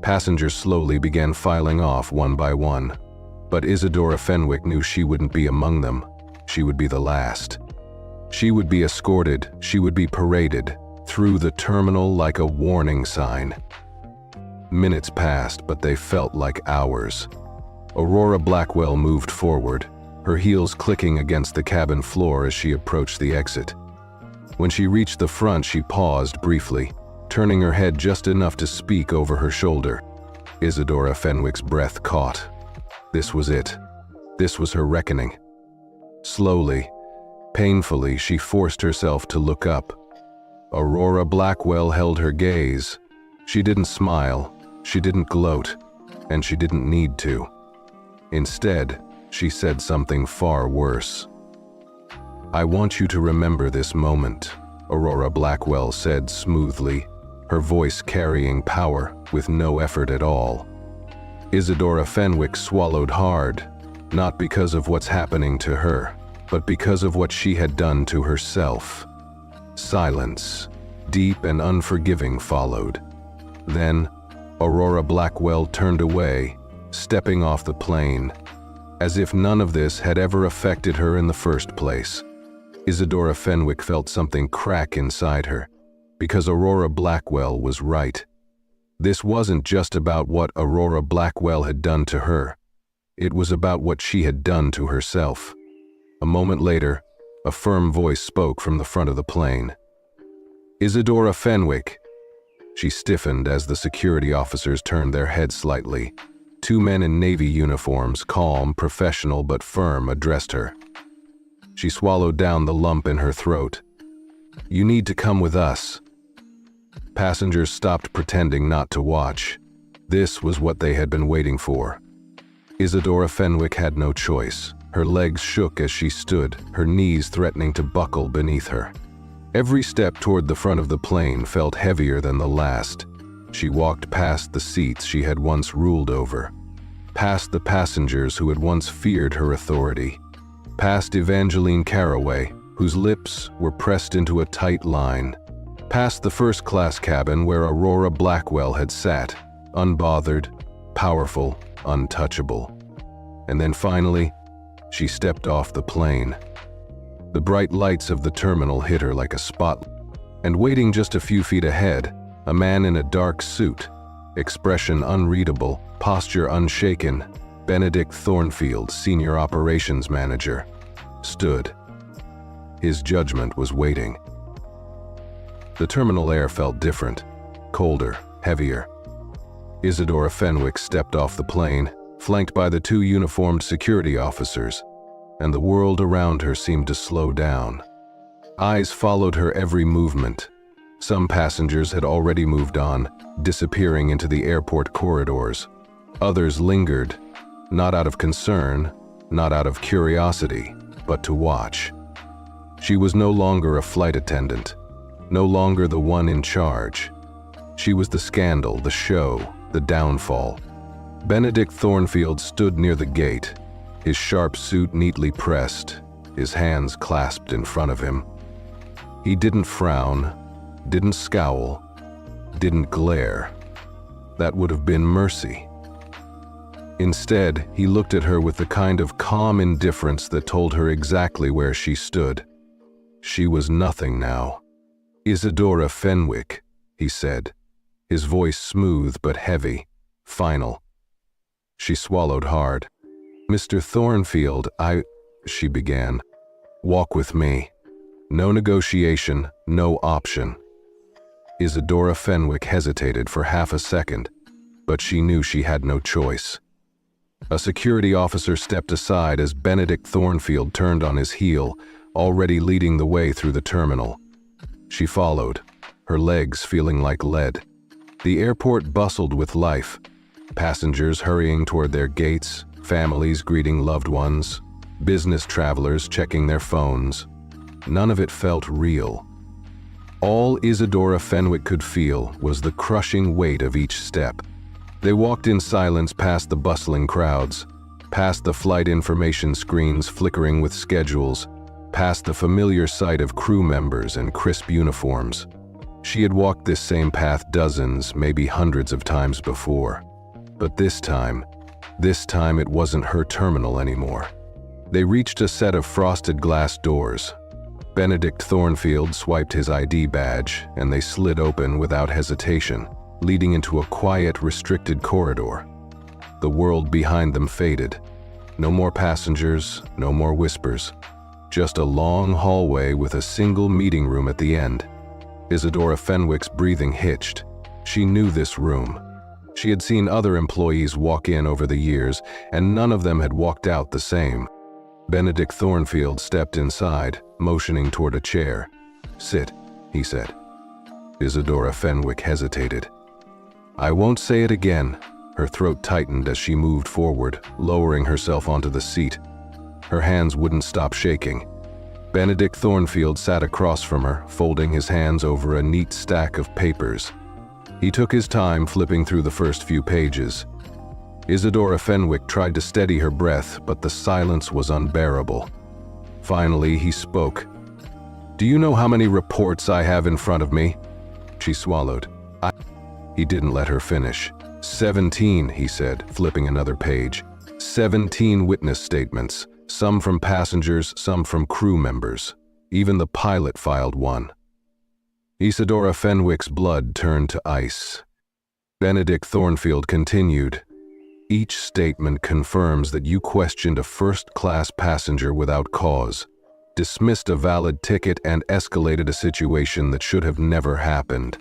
Passengers slowly began filing off one by one, but Isadora Fenwick knew she wouldn't be among them. She would be the last. She would be escorted, she would be paraded, through the terminal like a warning sign. Minutes passed, but they felt like hours. Aurora Blackwell moved forward, her heels clicking against the cabin floor as she approached the exit. When she reached the front, she paused briefly, turning her head just enough to speak over her shoulder. Isadora Fenwick's breath caught. This was it. This was her reckoning. Slowly, painfully, she forced herself to look up. Aurora Blackwell held her gaze. She didn't smile, she didn't gloat, and she didn't need to. Instead, she said something far worse. "I want you to remember this moment," Aurora Blackwell said smoothly, her voice carrying power with no effort at all. Isadora Fenwick swallowed hard, not because of what's happening to her, but because of what she had done to herself. Silence, deep and unforgiving, followed. Then, Aurora Blackwell turned away, stepping off the plane, as if none of this had ever affected her in the first place. Isadora Fenwick felt something crack inside her, because Aurora Blackwell was right. This wasn't just about what Aurora Blackwell had done to her. It was about what she had done to herself. A moment later, a firm voice spoke from the front of the plane. "Isadora Fenwick." She stiffened as the security officers turned their heads slightly. Two men in Navy uniforms, calm, professional but firm, addressed her. She swallowed down the lump in her throat. "You need to come with us." Passengers stopped pretending not to watch. This was what they had been waiting for. Isadora Fenwick had no choice. Her legs shook as she stood, her knees threatening to buckle beneath her. Every step toward the front of the plane felt heavier than the last. She walked past the seats she had once ruled over, past the passengers who had once feared her authority, past Evangeline Caraway, whose lips were pressed into a tight line, past the first-class cabin where Aurora Blackwell had sat, unbothered, powerful, untouchable. And then finally, she stepped off the plane. The bright lights of the terminal hit her like a spotlight. And waiting just a few feet ahead, a man in a dark suit, expression unreadable, posture unshaken, Benedict Thornfield, Senior Operations Manager, stood. His judgment was waiting. The terminal air felt different, colder, heavier. Isadora Fenwick stepped off the plane, flanked by the two uniformed security officers, and the world around her seemed to slow down. Eyes followed her every movement. Some passengers had already moved on, disappearing into the airport corridors. Others lingered, not out of concern, not out of curiosity, but to watch. She was no longer a flight attendant, no longer the one in charge. She was the scandal, the show, the downfall. Benedict Thornfield stood near the gate, his sharp suit neatly pressed, his hands clasped in front of him. He didn't frown, didn't scowl, didn't glare. That would have been mercy. Instead, he looked at her with the kind of calm indifference that told her exactly where she stood. She was nothing now. "Isadora Fenwick," he said, his voice smooth but heavy, final. She swallowed hard. "Mr. Thornfield, she began. "Walk with me. No negotiation, no option." Isadora Fenwick hesitated for half a second, but she knew she had no choice. A security officer stepped aside as Benedict Thornfield turned on his heel, already leading the way through the terminal. She followed, her legs feeling like lead. The airport bustled with life, passengers hurrying toward their gates, families greeting loved ones, business travelers checking their phones. None of it felt real. All Isadora Fenwick could feel was the crushing weight of each step. They walked in silence past the bustling crowds, past the flight information screens flickering with schedules, past the familiar sight of crew members in crisp uniforms. She had walked this same path dozens, maybe hundreds of times before. But this time it wasn't her terminal anymore. They reached a set of frosted glass doors. Benedict Thornfield swiped his ID badge, and they slid open without hesitation, leading into a quiet, restricted corridor. The world behind them faded. No more passengers, no more whispers. Just a long hallway with a single meeting room at the end. Isadora Fenwick's breathing hitched. She knew this room. She had seen other employees walk in over the years, and none of them had walked out the same. Benedict Thornfield stepped inside, motioning toward a chair. "Sit," he said. Isadora Fenwick hesitated. "I won't say it again." Her throat tightened as she moved forward, lowering herself onto the seat. Her hands wouldn't stop shaking. Benedict Thornfield sat across from her, folding his hands over a neat stack of papers. He took his time flipping through the first few pages. Isadora Fenwick tried to steady her breath, but the silence was unbearable. Finally, he spoke. "Do you know how many reports I have in front of me?" She swallowed. He didn't let her finish. 17, he said, flipping another page. 17 witness statements, some from passengers, some from crew members. Even the pilot filed one. Isadora Fenwick's blood turned to ice. Benedict Thornfield continued. "Each statement confirms that you questioned a first-class passenger without cause, dismissed a valid ticket, and escalated a situation that should have never happened."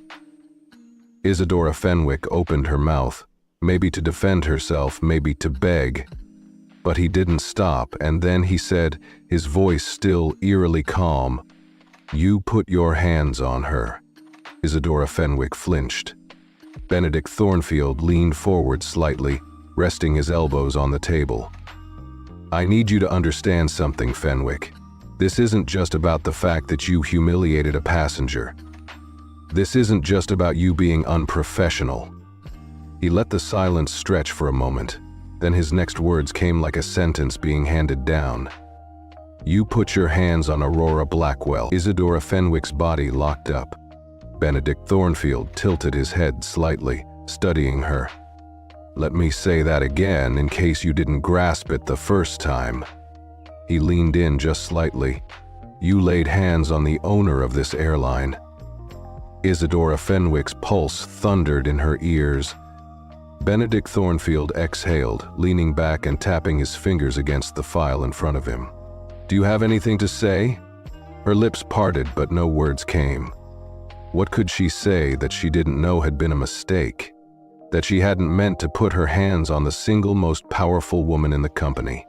Isadora Fenwick opened her mouth, maybe to defend herself, maybe to beg. But he didn't stop, and then he said, his voice still eerily calm, "You put your hands on her." Isadora Fenwick flinched. Benedict Thornfield leaned forward slightly, resting his elbows on the table. "I need you to understand something, Fenwick. This isn't just about the fact that you humiliated a passenger. This isn't just about you being unprofessional." He let the silence stretch for a moment. Then his next words came like a sentence being handed down. "You put your hands on Aurora Blackwell." Isadora Fenwick's body locked up. Benedict Thornfield tilted his head slightly, studying her. "Let me say that again in case you didn't grasp it the first time." He leaned in just slightly. You laid hands on the owner of this airline." Isadora Fenwick's pulse thundered in her ears. Benedict Thornfield exhaled, leaning back and tapping his fingers against the file in front of him. "Do you have anything to say?" Her lips parted, but no words came. What could she say that she didn't know had been a mistake? That she hadn't meant to put her hands on the single most powerful woman in the company?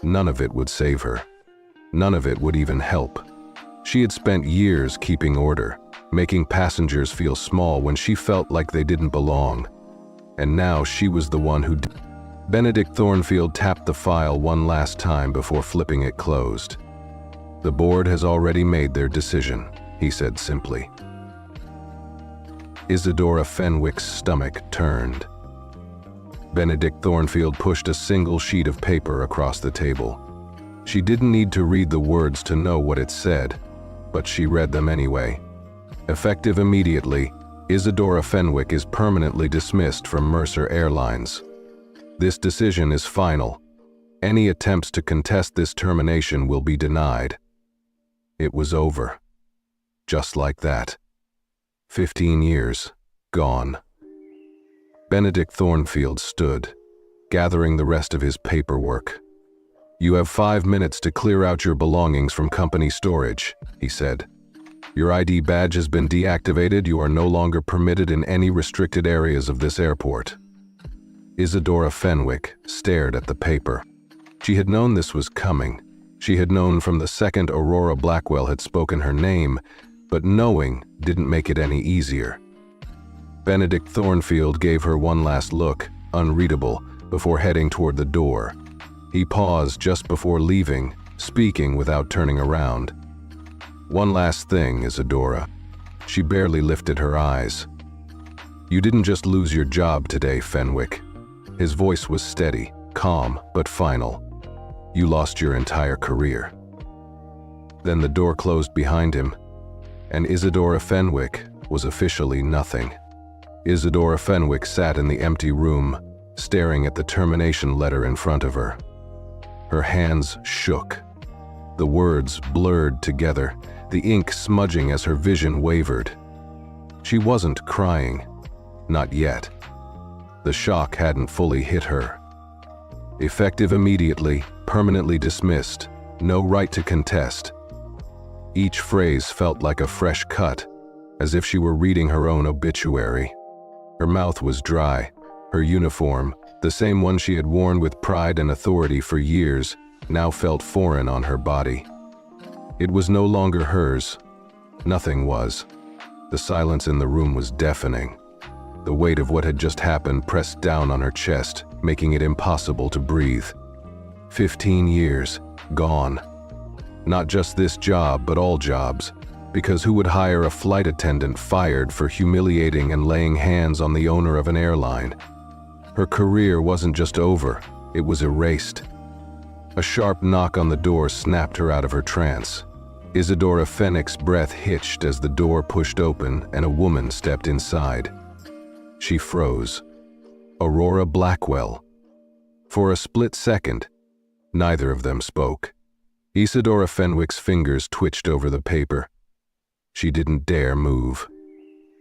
None of it would save her. None of it would even help. She had spent years keeping order, making passengers feel small when she felt like they didn't belong. And now she was the one who did. Benedict Thornfield tapped the file one last time before flipping it closed. "The board has already made their decision," he said simply. Isadora Fenwick's stomach turned. Benedict Thornfield pushed a single sheet of paper across the table. She didn't need to read the words to know what it said, but she read them anyway. Effective immediately, Isadora Fenwick is permanently dismissed from Mercer Airlines. This decision is final. Any attempts to contest this termination will be denied. It was over. Just like that. 15 years, gone. Benedict Thornfield stood, gathering the rest of his paperwork. "You have 5 minutes to clear out your belongings from company storage," he said. "Your ID badge has been deactivated. You are no longer permitted in any restricted areas of this airport." Isadora Fenwick stared at the paper. She had known this was coming. She had known from the second Aurora Blackwell had spoken her name, but knowing didn't make it any easier. Benedict Thornfield gave her one last look, unreadable, before heading toward the door. He paused just before leaving, speaking without turning around. "One last thing, Isadora." She barely lifted her eyes. "You didn't just lose your job today, Fenwick." His voice was steady, calm, but final. "You lost your entire career." Then the door closed behind him, and Isadora Fenwick was officially nothing. Isadora Fenwick sat in the empty room, staring at the termination letter in front of her. Her hands shook. The words blurred together, the ink smudging as her vision wavered. She wasn't crying. Not yet. The shock hadn't fully hit her. Effective immediately, permanently dismissed, no right to contest. Each phrase felt like a fresh cut, as if she were reading her own obituary. Her mouth was dry. Her uniform, the same one she had worn with pride and authority for years, now felt foreign on her body. It was no longer hers. Nothing was. The silence in the room was deafening. The weight of what had just happened pressed down on her chest, making it impossible to breathe. 15 years, gone. Not just this job, but all jobs. Because who would hire a flight attendant fired for humiliating and laying hands on the owner of an airline? Her career wasn't just over, it was erased. A sharp knock on the door snapped her out of her trance. Isadora Fenwick's breath hitched as the door pushed open and a woman stepped inside. She froze. Aurora Blackwell. For a split second, neither of them spoke. Isadora Fenwick's fingers twitched over the paper. She didn't dare move.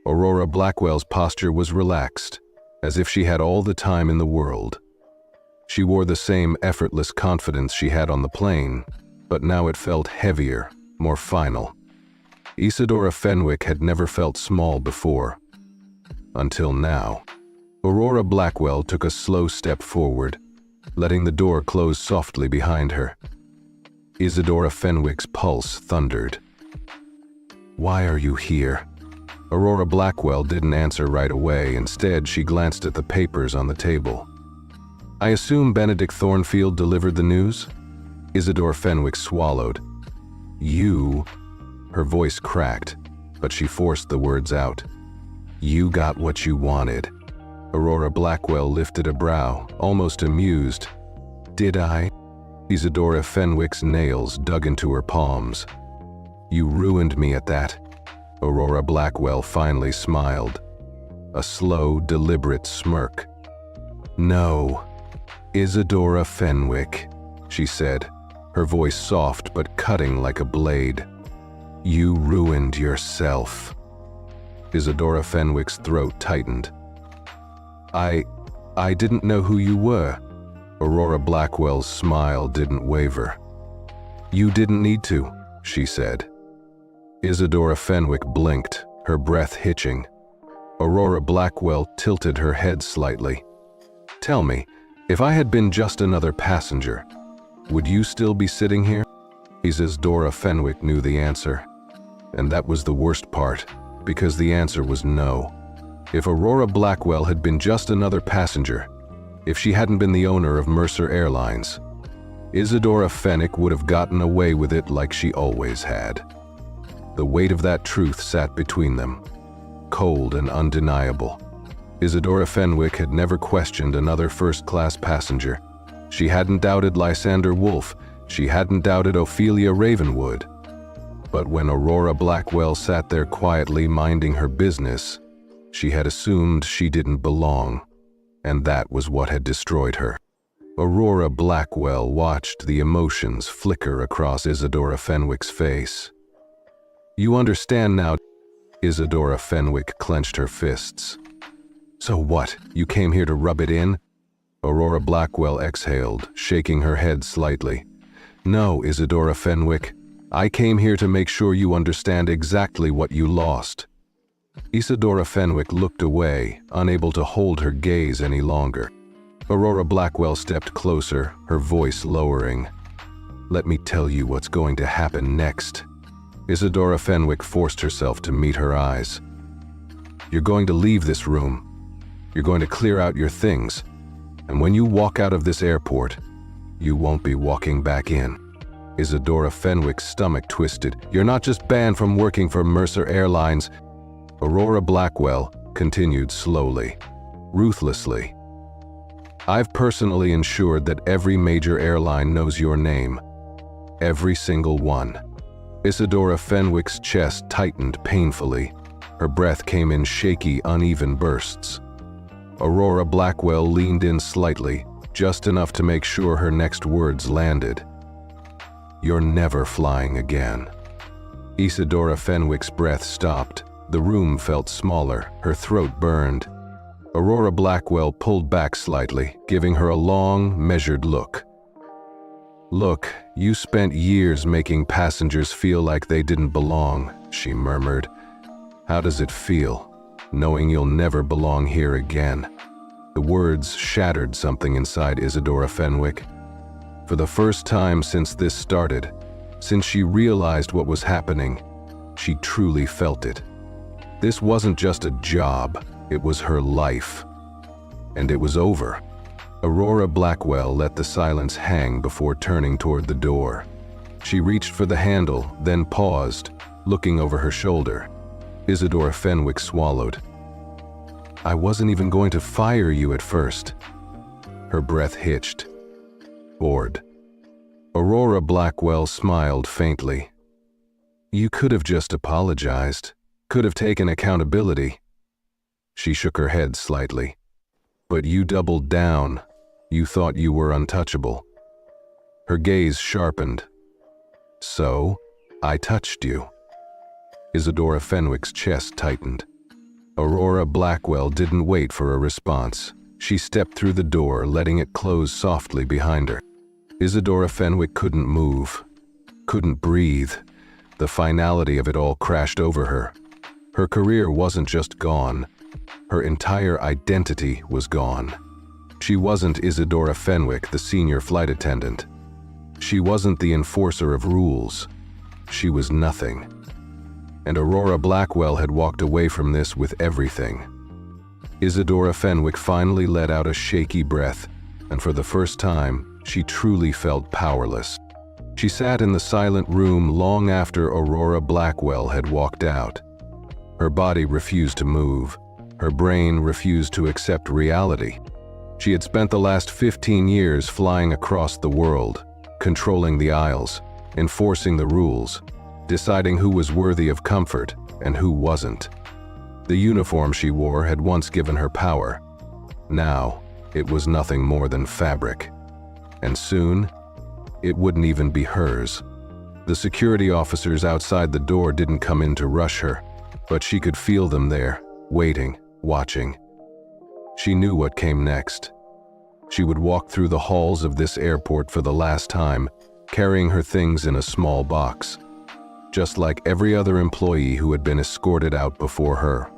Aurora Blackwell's posture was relaxed, as if she had all the time in the world. She wore the same effortless confidence she had on the plane, but now it felt heavier, more final. Isadora Fenwick had never felt small before. Until now. Aurora Blackwell took a slow step forward, letting the door close softly behind her. Isadora Fenwick's pulse thundered. "Why are you here?" Aurora Blackwell didn't answer right away. Instead, she glanced at the papers on the table. "I assume Benedict Thornfield delivered the news?" Isadora Fenwick swallowed. "You?" Her voice cracked, but she forced the words out. "You got what you wanted." Aurora Blackwell lifted a brow, almost amused. "Did I?" Isadora Fenwick's nails dug into her palms. "You ruined me at that." Aurora Blackwell finally smiled. A slow, deliberate smirk. "No, Isadora Fenwick," she said, her voice soft but cutting like a blade. "You ruined yourself." Isadora Fenwick's throat tightened. I didn't know who you were." Aurora Blackwell's smile didn't waver. "You didn't need to," she said. Isadora Fenwick blinked, her breath hitching. Aurora Blackwell tilted her head slightly. "Tell me, if I had been just another passenger, would you still be sitting here?" Isadora Fenwick knew the answer. And that was the worst part, because the answer was no. If Aurora Blackwell had been just another passenger, if she hadn't been the owner of Mercer Airlines, Isadora Fenwick would have gotten away with it like she always had. The weight of that truth sat between them, cold and undeniable. Isadora Fenwick had never questioned another first-class passenger. She hadn't doubted Lysander Wolf. She hadn't doubted Ophelia Ravenwood. But when Aurora Blackwell sat there quietly minding her business, she had assumed she didn't belong, and that was what had destroyed her. Aurora Blackwell watched the emotions flicker across Isadora Fenwick's face. "You understand now." Isadora Fenwick clenched her fists. "So what, you came here to rub it in?" Aurora Blackwell exhaled, shaking her head slightly. "No, Isadora Fenwick. I came here to make sure you understand exactly what you lost." Isadora Fenwick looked away, unable to hold her gaze any longer. Aurora Blackwell stepped closer, her voice lowering. "Let me tell you what's going to happen next." Isadora Fenwick forced herself to meet her eyes. "You're going to leave this room. You're going to clear out your things. And when you walk out of this airport, you won't be walking back in." Isadora Fenwick's stomach twisted. "You're not just banned from working for Mercer Airlines." Aurora Blackwell continued slowly, ruthlessly. "I've personally ensured that every major airline knows your name. Every single one." Isadora Fenwick's chest tightened painfully. Her breath came in shaky, uneven bursts. Aurora Blackwell leaned in slightly, just enough to make sure her next words landed. "You're never flying again." Isadora Fenwick's breath stopped. The room felt smaller, her throat burned. Aurora Blackwell pulled back slightly, giving her a long, measured look. "Look, you spent years making passengers feel like they didn't belong," she murmured. "How does it feel, knowing you'll never belong here again?" The words shattered something inside Isadora Fenwick. For the first time since this started, since she realized what was happening, she truly felt it. This wasn't just a job, it was her life. And it was over. Aurora Blackwell let the silence hang before turning toward the door. She reached for the handle, then paused, looking over her shoulder. Isadora Fenwick swallowed. "I wasn't even going to fire you at first." Her breath hitched. Bored. Aurora Blackwell smiled faintly. "You could have just apologized, could have taken accountability." She shook her head slightly. "But you doubled down. You thought you were untouchable." Her gaze sharpened. "So, I touched you." Isadora Fenwick's chest tightened. Aurora Blackwell didn't wait for a response. She stepped through the door, letting it close softly behind her. Isadora Fenwick couldn't move, couldn't breathe. The finality of it all crashed over her. Her career wasn't just gone. Her entire identity was gone. She wasn't Isadora Fenwick, the senior flight attendant. She wasn't the enforcer of rules. She was nothing. And Aurora Blackwell had walked away from this with everything. Isadora Fenwick finally let out a shaky breath, and for the first time, she truly felt powerless. She sat in the silent room long after Aurora Blackwell had walked out. Her body refused to move. Her brain refused to accept reality. She had spent the last 15 years flying across the world, controlling the aisles, enforcing the rules, deciding who was worthy of comfort and who wasn't. The uniform she wore had once given her power. Now, it was nothing more than fabric. And soon, it wouldn't even be hers. The security officers outside the door didn't come in to rush her, but she could feel them there, waiting, watching. She knew what came next. She would walk through the halls of this airport for the last time, carrying her things in a small box, just like every other employee who had been escorted out before her.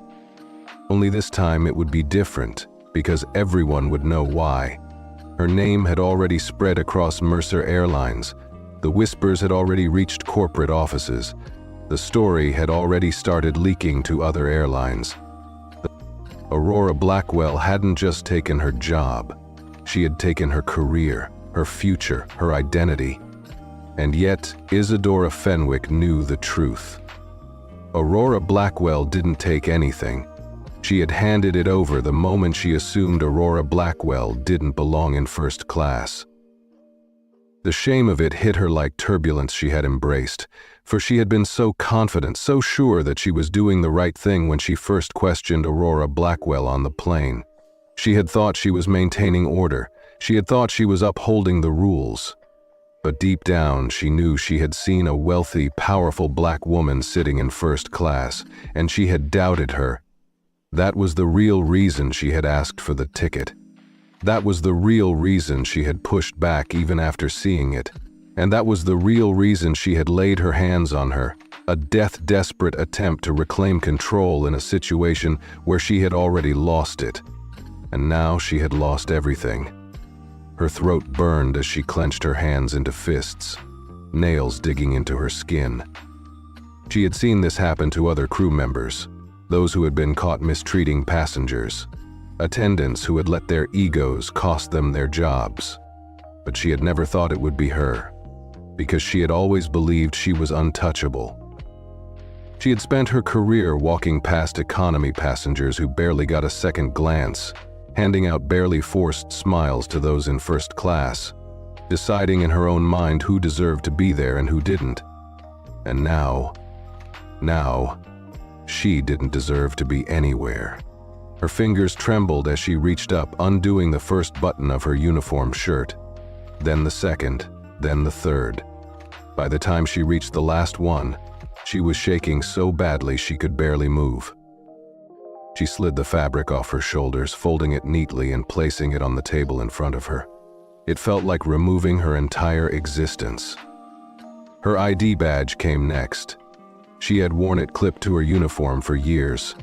Only this time it would be different, because everyone would know why. Her name had already spread across Mercer Airlines. The whispers had already reached corporate offices. The story had already started leaking to other airlines. Aurora Blackwell hadn't just taken her job. She had taken her career, her future, her identity. And yet, Isadora Fenwick knew the truth. Aurora Blackwell didn't take anything. She had handed it over the moment she assumed Aurora Blackwell didn't belong in first class. The shame of it hit her like turbulence she had embraced, for she had been so confident, so sure that she was doing the right thing when she first questioned Aurora Blackwell on the plane. She had thought she was maintaining order. She had thought she was upholding the rules. But deep down, she knew she had seen a wealthy, powerful black woman sitting in first class, and she had doubted her. That was the real reason she had asked for the ticket. That was the real reason she had pushed back even after seeing it. And that was the real reason she had laid her hands on her, a death-desperate attempt to reclaim control in a situation where she had already lost it. And now she had lost everything. Her throat burned as she clenched her hands into fists, nails digging into her skin. She had seen this happen to other crew members, those who had been caught mistreating passengers, attendants who had let their egos cost them their jobs. But she had never thought it would be her, because she had always believed she was untouchable. She had spent her career walking past economy passengers who barely got a second glance, handing out barely forced smiles to those in first class, deciding in her own mind who deserved to be there and who didn't. And now, she didn't deserve to be anywhere. Her fingers trembled as she reached up, undoing the first button of her uniform shirt, then the second, then the third. By the time she reached the last one, she was shaking so badly she could barely move. She slid the fabric off her shoulders, folding it neatly and placing it on the table in front of her. It felt like removing her entire existence. Her ID badge came next. She had worn it clipped to her uniform for years,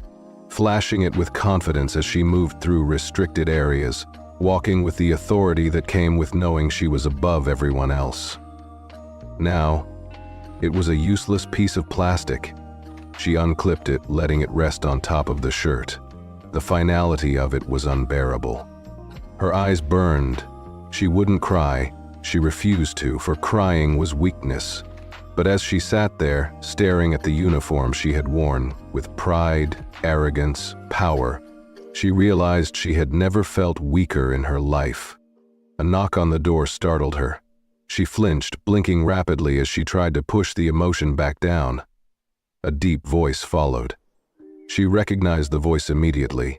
flashing it with confidence as she moved through restricted areas, walking with the authority that came with knowing she was above everyone else. Now, it was a useless piece of plastic. She unclipped it, letting it rest on top of the shirt. The finality of it was unbearable. Her eyes burned. She wouldn't cry. She refused to, for crying was weakness. But as she sat there, staring at the uniform she had worn, with pride, arrogance, power, she realized she had never felt weaker in her life. A knock on the door startled her. She flinched, blinking rapidly as she tried to push the emotion back down. A deep voice followed. She recognized the voice immediately.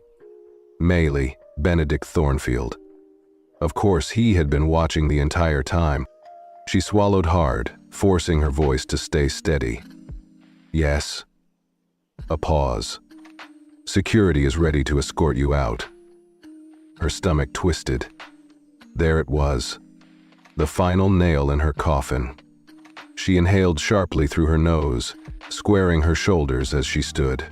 Maylie, Benedict Thornfield. Of course, he had been watching the entire time. She swallowed hard, forcing her voice to stay steady. Yes. A pause. Security is ready to escort you out. Her stomach twisted. There it was. The final nail in her coffin. She inhaled sharply through her nose, squaring her shoulders as she stood.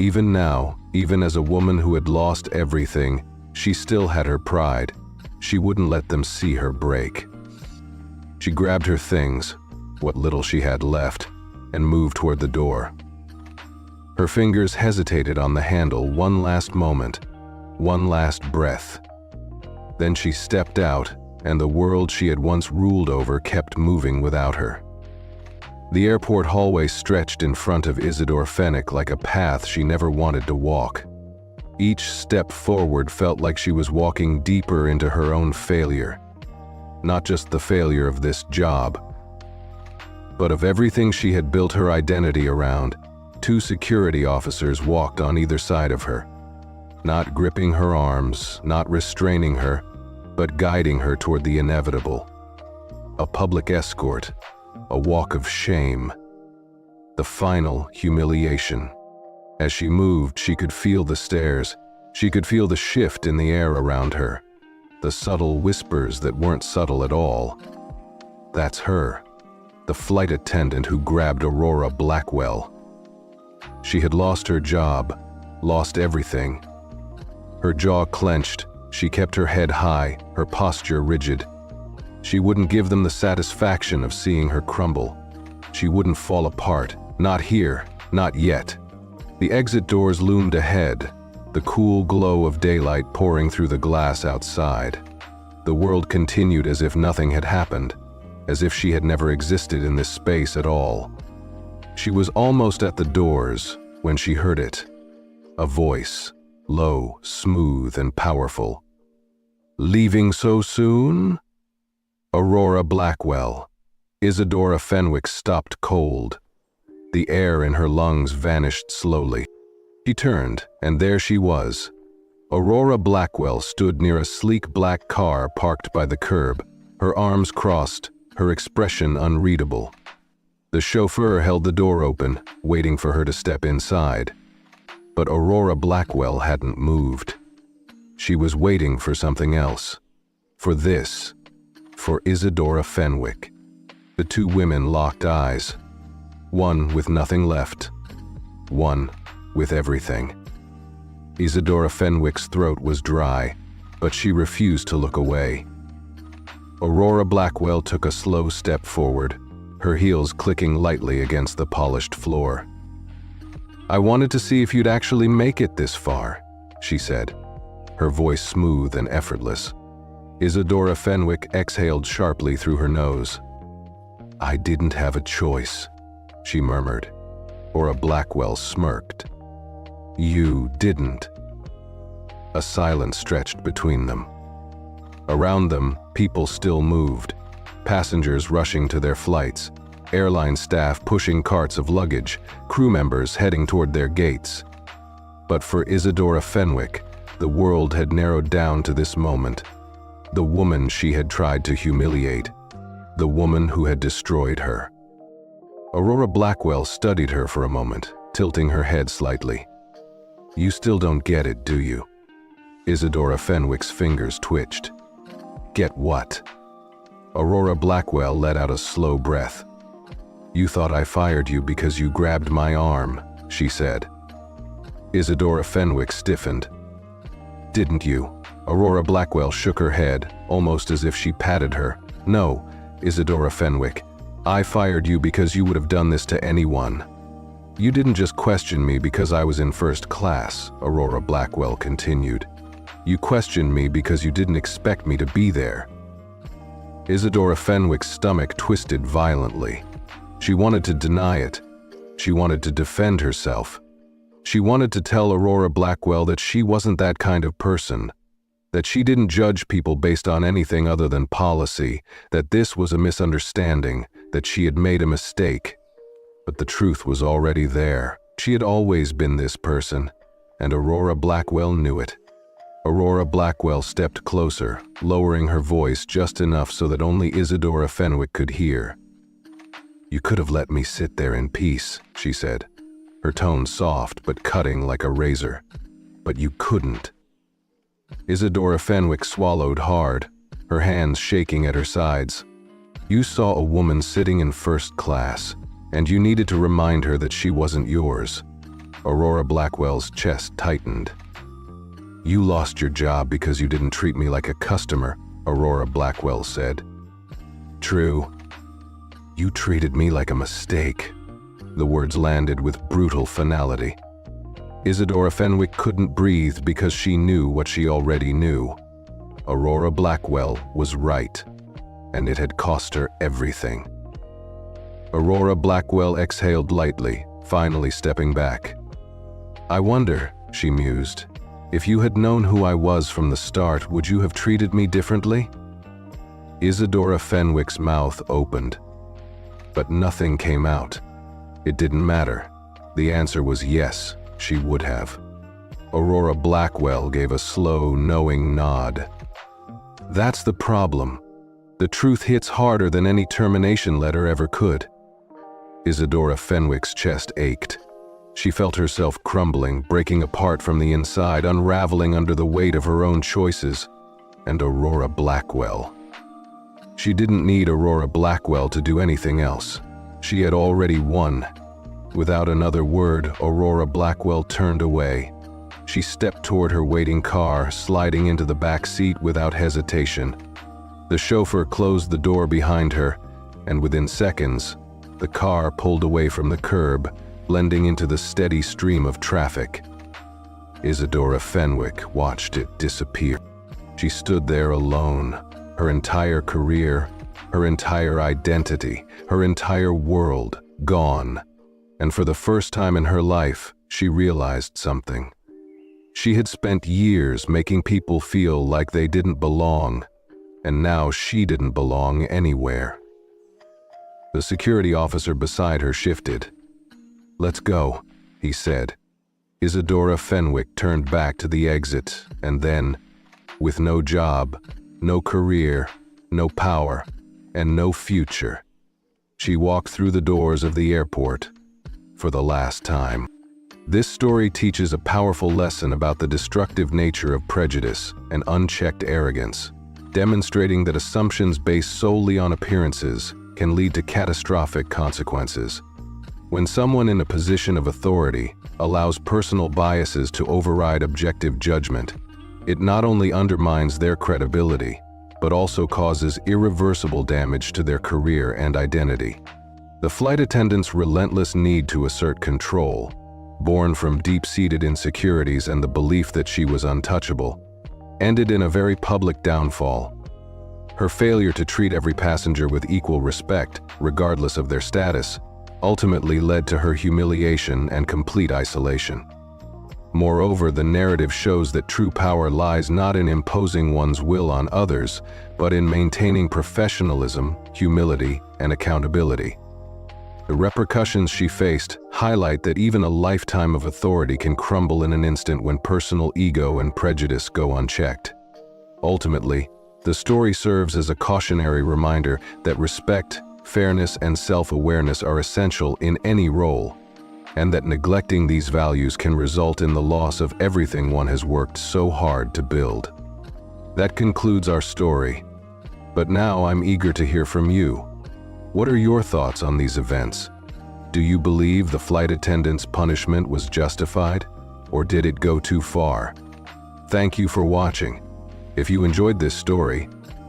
Even now, even as a woman who had lost everything, she still had her pride. She wouldn't let them see her break. She grabbed her things, what little she had left, and moved toward the door. Her fingers hesitated on the handle one last moment, one last breath. Then she stepped out, and the world she had once ruled over kept moving without her. The airport hallway stretched in front of Isadora Fenwick like a path she never wanted to walk. Each step forward felt like she was walking deeper into her own failure. Not just the failure of this job, but of everything she had built her identity around. Two security officers walked on either side of her, not gripping her arms, not restraining her, but guiding her toward the inevitable. a public escort, a walk of shame, the final humiliation. As she moved, she could feel the stares. She could feel the shift in the air around her, the subtle whispers that weren't subtle at all. That's her, the flight attendant who grabbed Aurora Blackwell. She had lost her job, lost everything. Her jaw clenched, she kept her head high, her posture rigid. She wouldn't give them the satisfaction of seeing her crumble. She wouldn't fall apart, not here, not yet. The exit doors loomed ahead, the cool glow of daylight pouring through the glass outside. The world continued as if nothing had happened, as if she had never existed in this space at all. She was almost at the doors when she heard it. A voice, low, smooth, and powerful. "Leaving so soon?" Aurora Blackwell. Isadora Fenwick stopped cold. The air in her lungs vanished slowly. She turned, and there she was. Aurora Blackwell stood near a sleek black car parked by the curb, her arms crossed, her expression unreadable. The chauffeur held the door open, waiting for her to step inside. But Aurora Blackwell hadn't moved. She was waiting for something else. For this. For Isadora Fenwick. The two women locked eyes. One with nothing left. One with everything. Isadora Fenwick's throat was dry, but she refused to look away. Aurora Blackwell took a slow step forward, her heels clicking lightly against the polished floor. "I wanted to see if you'd actually make it this far," she said, her voice smooth and effortless. Isadora Fenwick exhaled sharply through her nose. "I didn't have a choice," she murmured. Aurora Blackwell smirked. "You didn't." A silence stretched between them. Around them, people still moved, passengers rushing to their flights, airline staff pushing carts of luggage, crew members heading toward their gates. But for Isadora Fenwick, the world had narrowed down to this moment. The woman she had tried to humiliate, the woman who had destroyed her. Aurora Blackwell studied her for a moment, tilting her head slightly. "You still don't get it, do you?" Isadora Fenwick's fingers twitched. "Get what?" Aurora Blackwell let out a slow breath. "You thought I fired you because you grabbed my arm," she said. Isadora Fenwick stiffened. "Didn't you?" Aurora Blackwell shook her head, almost as if she patted her. "No, Isadora Fenwick. I fired you because you would have done this to anyone." "You didn't just question me because I was in first class," Aurora Blackwell continued. "You questioned me because you didn't expect me to be there." Isadora Fenwick's stomach twisted violently. She wanted to deny it. She wanted to defend herself. She wanted to tell Aurora Blackwell that she wasn't that kind of person, that she didn't judge people based on anything other than policy, that this was a misunderstanding, that she had made a mistake. But the truth was already there. She had always been this person, and Aurora Blackwell knew it. Aurora Blackwell stepped closer, lowering her voice just enough so that only Isadora Fenwick could hear. "You could have let me sit there in peace," she said, her tone soft but cutting like a razor. "But you couldn't." Isadora Fenwick swallowed hard, her hands shaking at her sides. "You saw a woman sitting in first class, and you needed to remind her that she wasn't yours." Aurora Blackwell's chest tightened. "You lost your job because you didn't treat me like a customer," Aurora Blackwell said. "True. You treated me like a mistake." The words landed with brutal finality. Isadora Fenwick couldn't breathe because she knew what she already knew. Aurora Blackwell was right, and it had cost her everything. Aurora Blackwell exhaled lightly, finally stepping back. "I wonder," she mused, "if you had known who I was from the start, would you have treated me differently?" Isadora Fenwick's mouth opened, but nothing came out. It didn't matter. The answer was yes, she would have. Aurora Blackwell gave a slow, knowing nod. "That's the problem. The truth hits harder than any termination letter ever could. Isadora Fenwick's chest ached. She felt herself crumbling, breaking apart from the inside, unraveling under the weight of her own choices. And Aurora Blackwell. She didn't need Aurora Blackwell to do anything else. She had already won. Without another word, Aurora Blackwell turned away. She stepped toward her waiting car, sliding into the back seat without hesitation. The chauffeur closed the door behind her, and within seconds, the car pulled away from the curb, blending into the steady stream of traffic. Isadora Fenwick watched it disappear. She stood there alone, her entire career, her entire identity, her entire world gone. And for the first time in her life, she realized something. She had spent years making people feel like they didn't belong, and now she didn't belong anywhere. The security officer beside her shifted. "Let's go," he said. Isadora Fenwick turned back to the exit, and then, with no job, no career, no power, and no future, she walked through the doors of the airport for the last time. This story teaches a powerful lesson about the destructive nature of prejudice and unchecked arrogance, demonstrating that assumptions based solely on appearances can lead to catastrophic consequences. When someone in a position of authority allows personal biases to override objective judgment, it not only undermines their credibility, but also causes irreversible damage to their career and identity. The flight attendant's relentless need to assert control, born from deep-seated insecurities and the belief that she was untouchable, ended in a very public downfall. Her failure to treat every passenger with equal respect, regardless of their status, ultimately led to her humiliation and complete isolation. Moreover, the narrative shows that true power lies not in imposing one's will on others, but in maintaining professionalism, humility, and accountability. The repercussions she faced highlight that even a lifetime of authority can crumble in an instant when personal ego and prejudice go unchecked. Ultimately, the story serves as a cautionary reminder that respect, fairness, and self-awareness are essential in any role, and that neglecting these values can result in the loss of everything one has worked so hard to build. That concludes our story, but now I'm eager to hear from you. What are your thoughts on these events? Do you believe the flight attendant's punishment was justified, or did it go too far? Thank you for watching. If you enjoyed this story,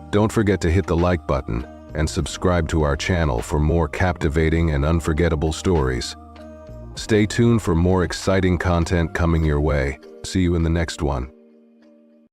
don't forget to hit the like button and subscribe to our channel for more captivating and unforgettable stories. Stay tuned for more exciting content coming your way. See you in the next one.